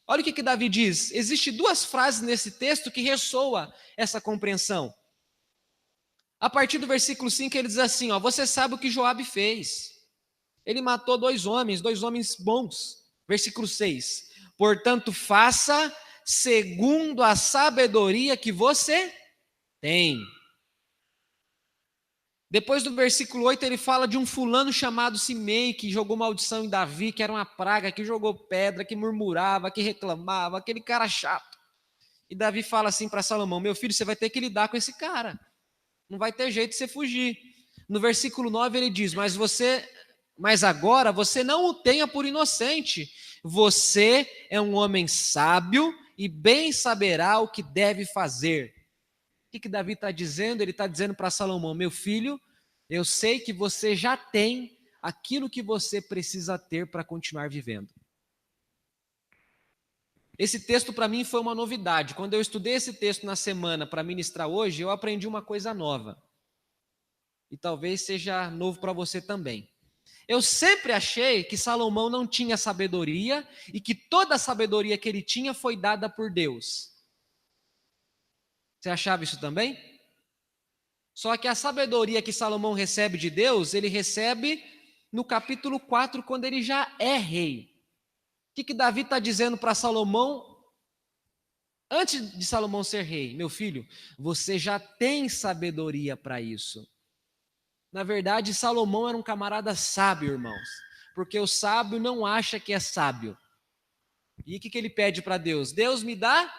Olha o que Davi diz. Existem 2 frases nesse texto que ressoa essa compreensão. A partir do versículo 5 ele diz assim, ó, você sabe o que Joabe fez. Ele matou dois homens bons. Versículo 6. Portanto, faça segundo a sabedoria que você tem. Depois do versículo 8, ele fala de um fulano chamado Simei, que jogou maldição em Davi, que era uma praga, que jogou pedra, que murmurava, que reclamava, aquele cara chato. E Davi fala assim para Salomão, meu filho, você vai ter que lidar com esse cara. Não vai ter jeito de você fugir. No versículo 9 ele diz, mas agora você não o tenha por inocente. Você é um homem sábio e bem saberá o que deve fazer. O que Davi está dizendo? Ele está dizendo para Salomão, meu filho, eu sei que você já tem aquilo que você precisa ter para continuar vivendo. Esse texto para mim foi uma novidade. Quando eu estudei esse texto na semana para ministrar hoje, eu aprendi uma coisa nova. E talvez seja novo para você também. Eu sempre achei que Salomão não tinha sabedoria e que toda a sabedoria que ele tinha foi dada por Deus. Você achava isso também? Só que a sabedoria que Salomão recebe de Deus, ele recebe no capítulo 4, quando ele já é rei. O que Davi está dizendo para Salomão, antes de Salomão ser rei? Meu filho, você já tem sabedoria para isso. Na verdade, Salomão era um camarada sábio, irmãos. Porque o sábio não acha que é sábio. E o que ele pede para Deus? Deus me dá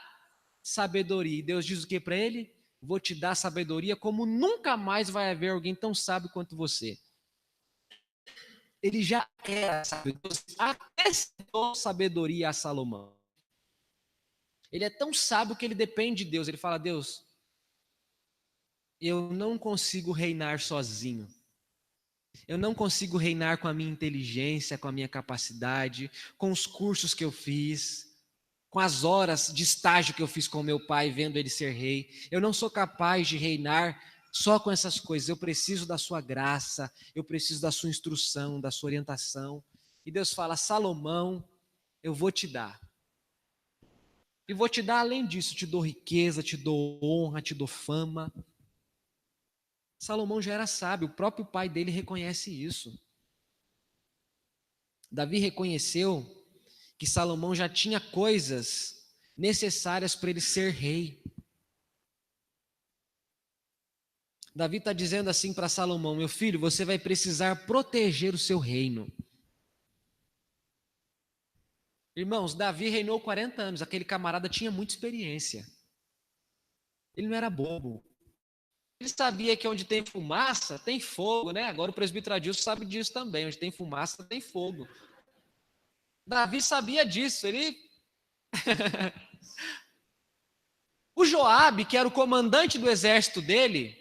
sabedoria. E Deus diz o que para ele? Vou te dar sabedoria como nunca mais vai haver alguém tão sábio quanto você. Ele já era sábio. Deus acrescentou sabedoria a Salomão. Ele é tão sábio que ele depende de Deus. Ele fala, Deus, eu não consigo reinar sozinho. Eu não consigo reinar com a minha inteligência, com a minha capacidade, com os cursos que eu fiz, com as horas de estágio que eu fiz com meu pai, vendo ele ser rei. Eu não sou capaz de reinar só com essas coisas. Eu preciso da sua graça, eu preciso da sua instrução, da sua orientação. E Deus fala, Salomão, eu vou te dar. E vou te dar além disso, te dou riqueza, te dou honra, te dou fama. Salomão já era sábio, o próprio pai dele reconhece isso. Davi reconheceu que Salomão já tinha coisas necessárias para ele ser rei. Davi está dizendo assim para Salomão, meu filho, você vai precisar proteger o seu reino. Irmãos, Davi reinou 40 anos, aquele camarada tinha muita experiência. Ele não era bobo. Ele sabia que onde tem fumaça, tem fogo, né? Agora o presbítero Adilson sabe disso também. Onde tem fumaça, tem fogo. Davi sabia disso. O Joabe, que era o comandante do exército dele,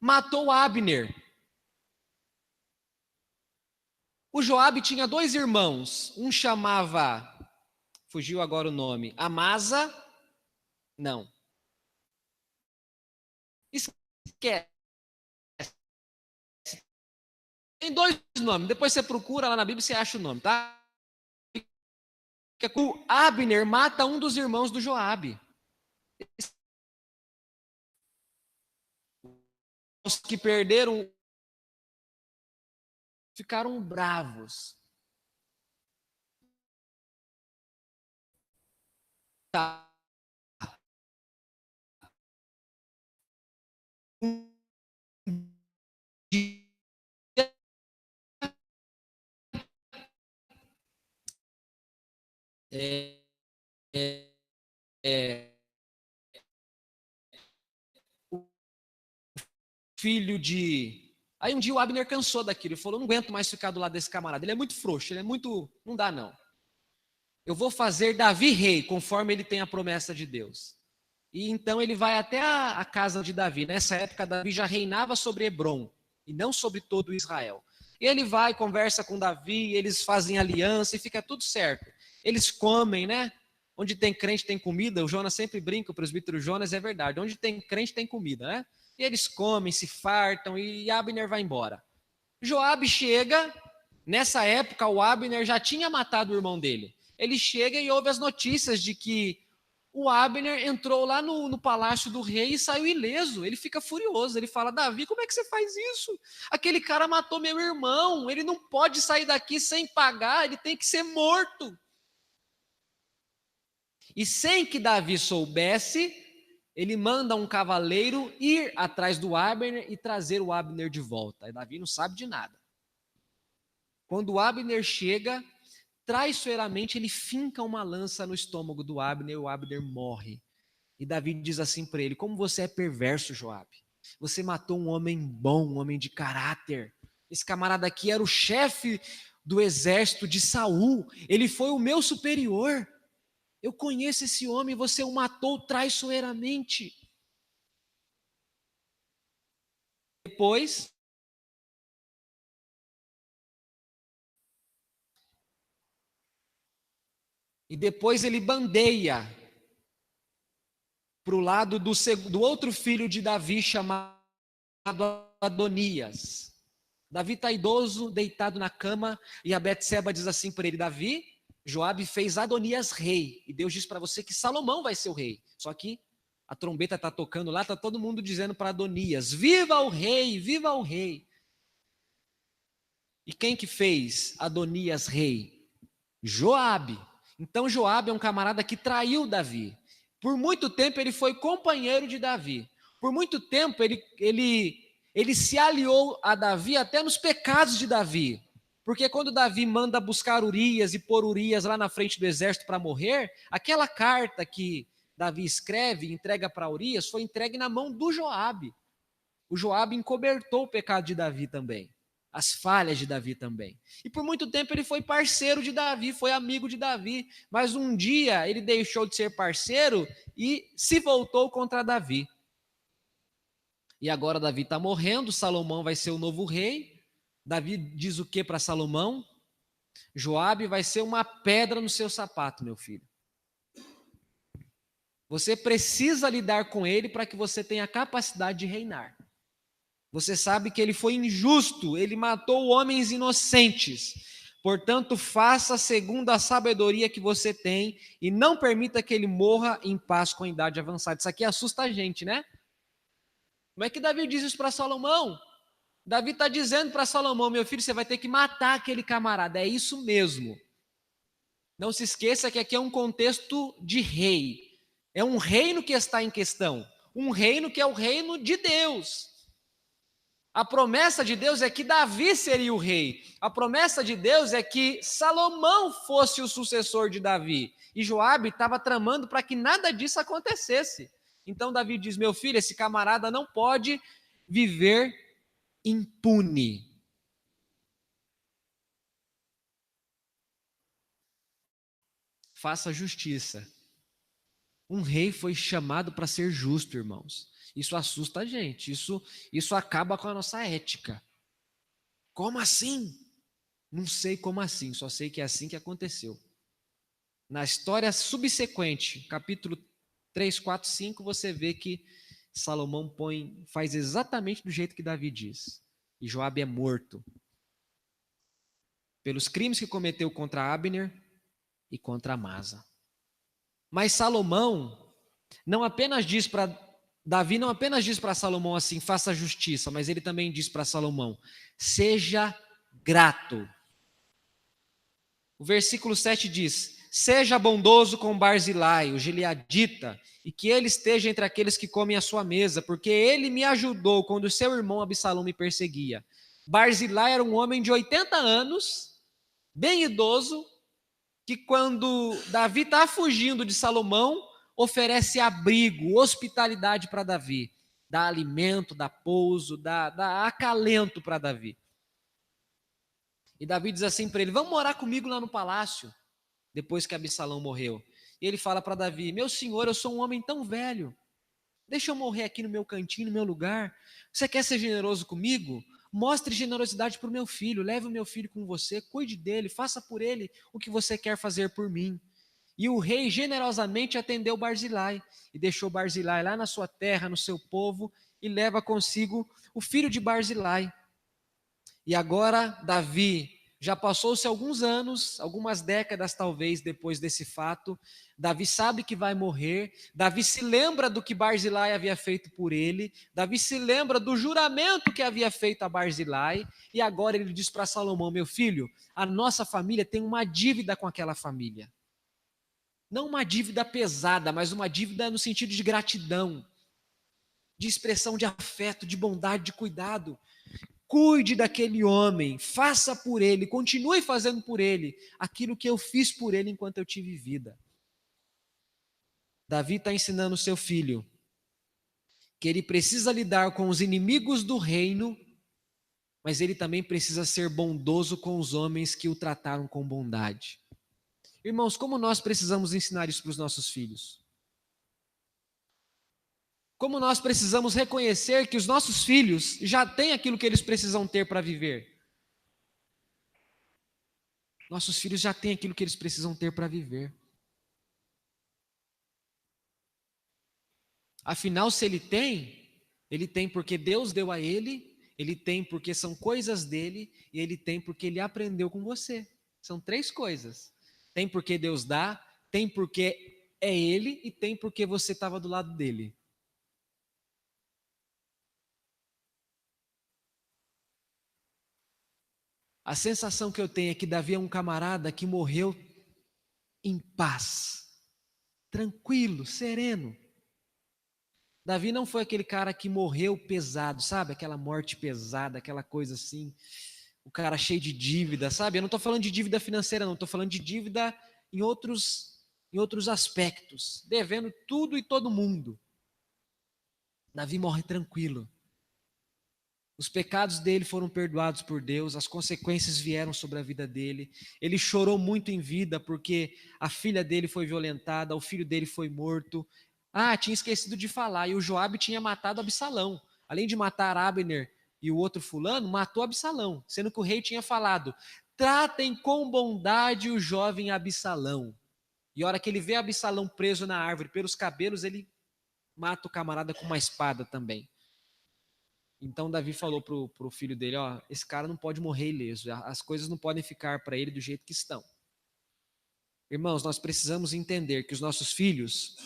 matou Abner. O Joabe tinha dois irmãos. Um chamava, fugiu agora o nome, Amasa. Não. Esquece. Tem dois nomes, depois você procura lá na Bíblia e você acha o nome, tá? O Abner mata um dos irmãos do Joabe. Os que perderam ficaram bravos. Tá. Filho de... Aí um dia o Abner cansou daquilo, ele falou, não aguento mais ficar do lado desse camarada, ele é muito frouxo, ele é muito... não dá não. Eu vou fazer Davi rei, conforme ele tem a promessa de Deus. E então ele vai até a casa de Davi. Nessa época, Davi já reinava sobre Hebrom, e não sobre todo Israel. E ele vai, conversa com Davi, eles fazem aliança e fica tudo certo. Eles comem, né? Onde tem crente tem comida, o Jonas sempre brinca, o presbítero Jonas, é verdade. Onde tem crente tem comida, né? E eles comem, se fartam e Abner vai embora. Joabe chega, nessa época o Abner já tinha matado o irmão dele. Ele chega e ouve as notícias de que o Abner entrou lá no palácio do rei e saiu ileso. Ele fica furioso, ele fala: Davi, como é que você faz isso? Aquele cara matou meu irmão, ele não pode sair daqui sem pagar, ele tem que ser morto. E sem que Davi soubesse, ele manda um cavaleiro ir atrás do Abner e trazer o Abner de volta. E Davi não sabe de nada. Quando o Abner chega, traiçoeiramente ele finca uma lança no estômago do Abner e o Abner morre. E Davi diz assim para ele: como você é perverso, Joabe. Você matou um homem bom, um homem de caráter. Esse camarada aqui era o chefe do exército de Saul. Ele foi o meu superior. Eu conheço esse homem, você o matou traiçoeiramente. Depois ele bandeia para o lado do outro filho de Davi, chamado Adonias. Davi está idoso, deitado na cama, e a Betseba diz assim para ele: Davi, Joabe fez Adonias rei, e Deus diz para você que Salomão vai ser o rei. Só que a trombeta está tocando lá, está todo mundo dizendo para Adonias: viva o rei, viva o rei. E quem que fez Adonias rei? Joabe. Então Joabe é um camarada que traiu Davi. Por muito tempo ele foi companheiro de Davi. Por muito tempo ele se aliou a Davi até nos pecados de Davi. Porque quando Davi manda buscar Urias e pôr Urias lá na frente do exército para morrer, aquela carta que Davi escreve e entrega para Urias foi entregue na mão do Joabe. O Joabe encobertou o pecado de Davi também. As falhas de Davi também. E por muito tempo ele foi parceiro de Davi, foi amigo de Davi, mas um dia ele deixou de ser parceiro e se voltou contra Davi. E agora Davi está morrendo, Salomão vai ser o novo rei. Davi diz o que para Salomão? Joabe vai ser uma pedra no seu sapato, meu filho. Você precisa lidar com ele para que você tenha a capacidade de reinar. Você sabe que ele foi injusto, ele matou homens inocentes. Portanto, faça segundo a sabedoria que você tem e não permita que ele morra em paz com a idade avançada. Isso aqui assusta a gente, né? Como é que Davi diz isso para Salomão? Davi está dizendo para Salomão: meu filho, você vai ter que matar aquele camarada. É isso mesmo. Não se esqueça que aqui é um contexto de rei. É um reino que está em questão. Um reino que é o reino de Deus. A promessa de Deus é que Davi seria o rei. A promessa de Deus é que Salomão fosse o sucessor de Davi. E Joabe estava tramando para que nada disso acontecesse. Então Davi diz: meu filho, esse camarada não pode viver impune. Faça justiça. Um rei foi chamado para ser justo, irmãos. Isso assusta a gente. Isso acaba com a nossa ética. Como assim? Não sei como assim, só sei que é assim que aconteceu. Na história subsequente, capítulo 3, 4, 5, você vê que Salomão faz exatamente do jeito que Davi diz. E Joabe é morto pelos crimes que cometeu contra Abner e contra Amasa. Mas Salomão não apenas diz para Davi não apenas diz para Salomão assim: faça justiça, mas ele também diz para Salomão: seja grato. O versículo 7 diz: seja bondoso com Barzilai, o gileadita, e que ele esteja entre aqueles que comem a sua mesa, porque ele me ajudou quando seu irmão Absalão me perseguia. Barzilai era um homem de 80 anos, bem idoso, que quando Davi está fugindo de Salomão, oferece abrigo, hospitalidade para Davi, dá alimento, dá pouso, dá acalento para Davi. E Davi diz assim para ele: vamos morar comigo lá no palácio, depois que Absalão morreu. E ele fala para Davi: meu senhor, eu sou um homem tão velho, deixa eu morrer aqui no meu cantinho, no meu lugar. Você quer ser generoso comigo? Mostre generosidade para o meu filho, leve o meu filho com você, cuide dele, faça por ele o que você quer fazer por mim. E o rei generosamente atendeu Barzilai e deixou Barzilai lá na sua terra, no seu povo, e leva consigo o filho de Barzilai. E agora Davi Já passou-se alguns anos, algumas décadas talvez depois desse fato. Davi sabe que vai morrer. Davi se lembra do que Barzilai havia feito por ele. Davi se lembra do juramento que havia feito a Barzilai. E agora ele diz para Salomão: meu filho, a nossa família tem uma dívida com aquela família. Não uma dívida pesada, mas uma dívida no sentido de gratidão, de expressão de afeto, de bondade, de cuidado. Cuide daquele homem, faça por ele, continue fazendo por ele aquilo que eu fiz por ele enquanto eu tive vida. Davi está ensinando o seu filho que ele precisa lidar com os inimigos do reino, mas ele também precisa ser bondoso com os homens que o trataram com bondade. Irmãos, como nós precisamos ensinar isso para os nossos filhos? Como nós precisamos reconhecer que os nossos filhos já têm aquilo que eles precisam ter para viver. Nossos filhos já têm aquilo que eles precisam ter para viver. Afinal, se ele tem porque Deus deu a ele tem porque são coisas dele, e ele tem porque ele aprendeu com você. São 3 coisas. Tem porque Deus dá, tem porque é ele, e tem porque você estava do lado dele. A sensação que eu tenho é que Davi é um camarada que morreu em paz, tranquilo, sereno. Davi não foi aquele cara que morreu pesado, sabe? Aquela morte pesada, aquela coisa assim, o cara cheio de dívida, sabe? Eu não estou falando de dívida financeira, não, estou falando de dívida em outros aspectos, devendo tudo e todo mundo. Davi morre tranquilo. Os pecados dele foram perdoados por Deus, as consequências vieram sobre a vida dele. Ele chorou muito em vida porque a filha dele foi violentada, o filho dele foi morto. Tinha esquecido de falar, e o Joabe tinha matado Absalão. Além de matar Abner e o outro fulano, matou Absalão, sendo que o rei tinha falado: tratem com bondade o jovem Absalão. E a hora que ele vê Absalão preso na árvore pelos cabelos, ele mata o camarada com uma espada também. Então Davi falou pro filho dele: esse cara não pode morrer ileso, as coisas não podem ficar para ele do jeito que estão. Irmãos, nós precisamos entender que os nossos filhos,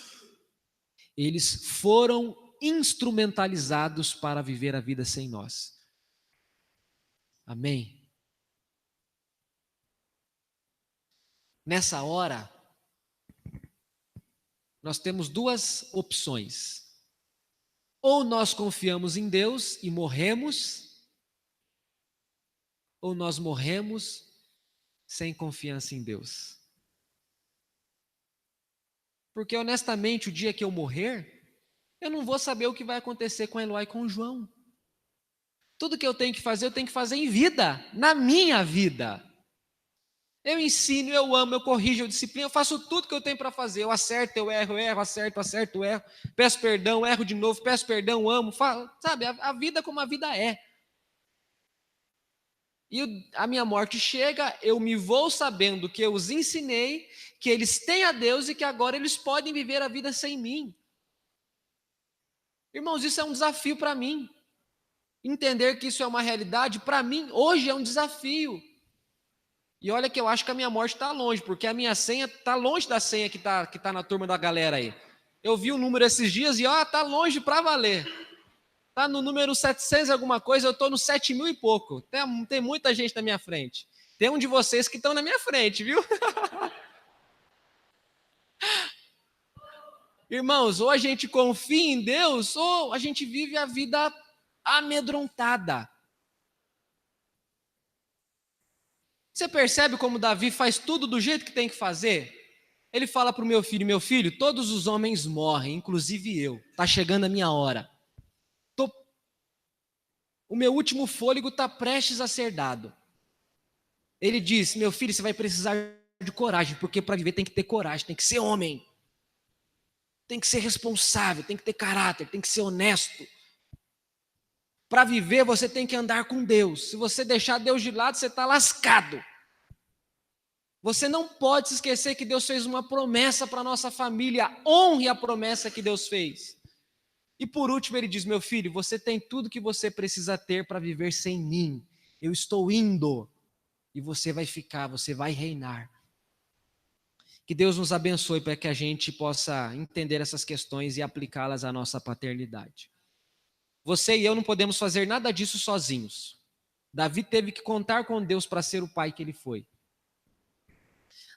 eles foram instrumentalizados para viver a vida sem nós. Amém? Nessa hora, nós temos 2 opções. Ou nós confiamos em Deus e morremos, ou nós morremos sem confiança em Deus. Porque honestamente, o dia que eu morrer, eu não vou saber o que vai acontecer com a Eloá e com o João. Tudo que eu tenho que fazer em vida, na minha vida. Eu ensino, eu amo, eu corrijo, eu disciplino, eu faço tudo que eu tenho para fazer. Eu acerto, eu erro, acerto, eu erro. Peço perdão, erro de novo, peço perdão, amo. Sabe, a vida como a vida é. E a minha morte chega, eu me vou sabendo que eu os ensinei, que eles têm a Deus e que agora eles podem viver a vida sem mim. Irmãos, isso é um desafio para mim. Entender que isso é uma realidade, para mim, hoje é um desafio. E olha que eu acho que a minha morte está longe, porque a minha senha está longe da senha que tá na turma da galera aí. Eu vi o número esses dias e está longe para valer. Está no número 700 alguma coisa, eu estou no 7.000 e pouco. Tem muita gente na minha frente. Tem um de vocês que estão na minha frente, viu? Irmãos, ou a gente confia em Deus, ou a gente vive a vida amedrontada. Você percebe como Davi faz tudo do jeito que tem que fazer? Ele fala para o meu filho, todos os homens morrem, inclusive eu. Está chegando a minha hora. O meu último fôlego está prestes a ser dado. Ele diz: meu filho, você vai precisar de coragem, porque para viver tem que ter coragem, tem que ser homem. Tem que ser responsável, tem que ter caráter, tem que ser honesto. Para viver você tem que andar com Deus. Se você deixar Deus de lado, você está lascado. Você não pode se esquecer que Deus fez uma promessa para a nossa família. Honre a promessa que Deus fez. E por último ele diz: meu filho, você tem tudo que você precisa ter para viver sem mim. Eu estou indo. e você vai ficar, você vai reinar. Que Deus nos abençoe para que a gente possa entender essas questões e aplicá-las à nossa paternidade. Você e eu não podemos fazer nada disso sozinhos. Davi teve que contar com Deus para ser o pai que ele foi.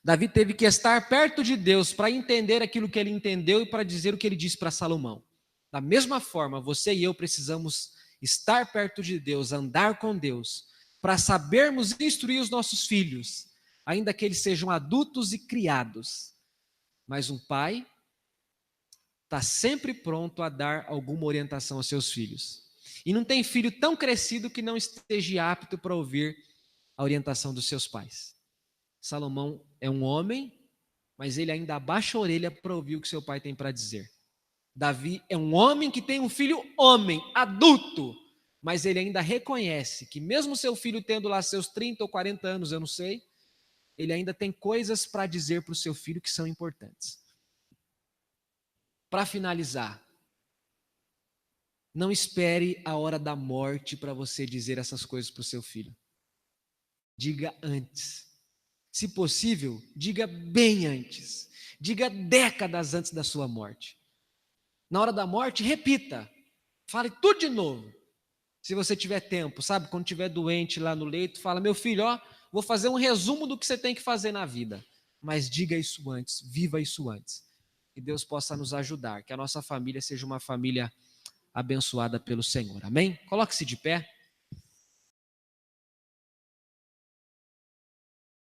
Davi teve que estar perto de Deus para entender aquilo que ele entendeu e para dizer o que ele disse para Salomão. Da mesma forma, você e eu precisamos estar perto de Deus, andar com Deus, para sabermos instruir os nossos filhos, ainda que eles sejam adultos e criados. Mas um pai está sempre pronto a dar alguma orientação aos seus filhos. E não tem filho tão crescido que não esteja apto para ouvir a orientação dos seus pais. Salomão é um homem, mas ele ainda abaixa a orelha para ouvir o que seu pai tem para dizer. Davi é um homem que tem um filho homem, adulto, mas ele ainda reconhece que mesmo seu filho tendo lá seus 30 ou 40 anos, eu não sei, ele ainda tem coisas para dizer para o seu filho que são importantes. Para finalizar, não espere a hora da morte para você dizer essas coisas para o seu filho. Diga antes. Se possível, diga bem antes. Diga décadas antes da sua morte. Na hora da morte, repita. Fale tudo de novo. Se você tiver tempo, sabe? Quando estiver doente lá no leito, fala, meu filho, ó, vou fazer um resumo do que você tem que fazer na vida. Mas diga isso antes, viva isso antes. Que Deus possa nos ajudar, que a nossa família seja uma família abençoada pelo Senhor. Amém? Coloque-se de pé.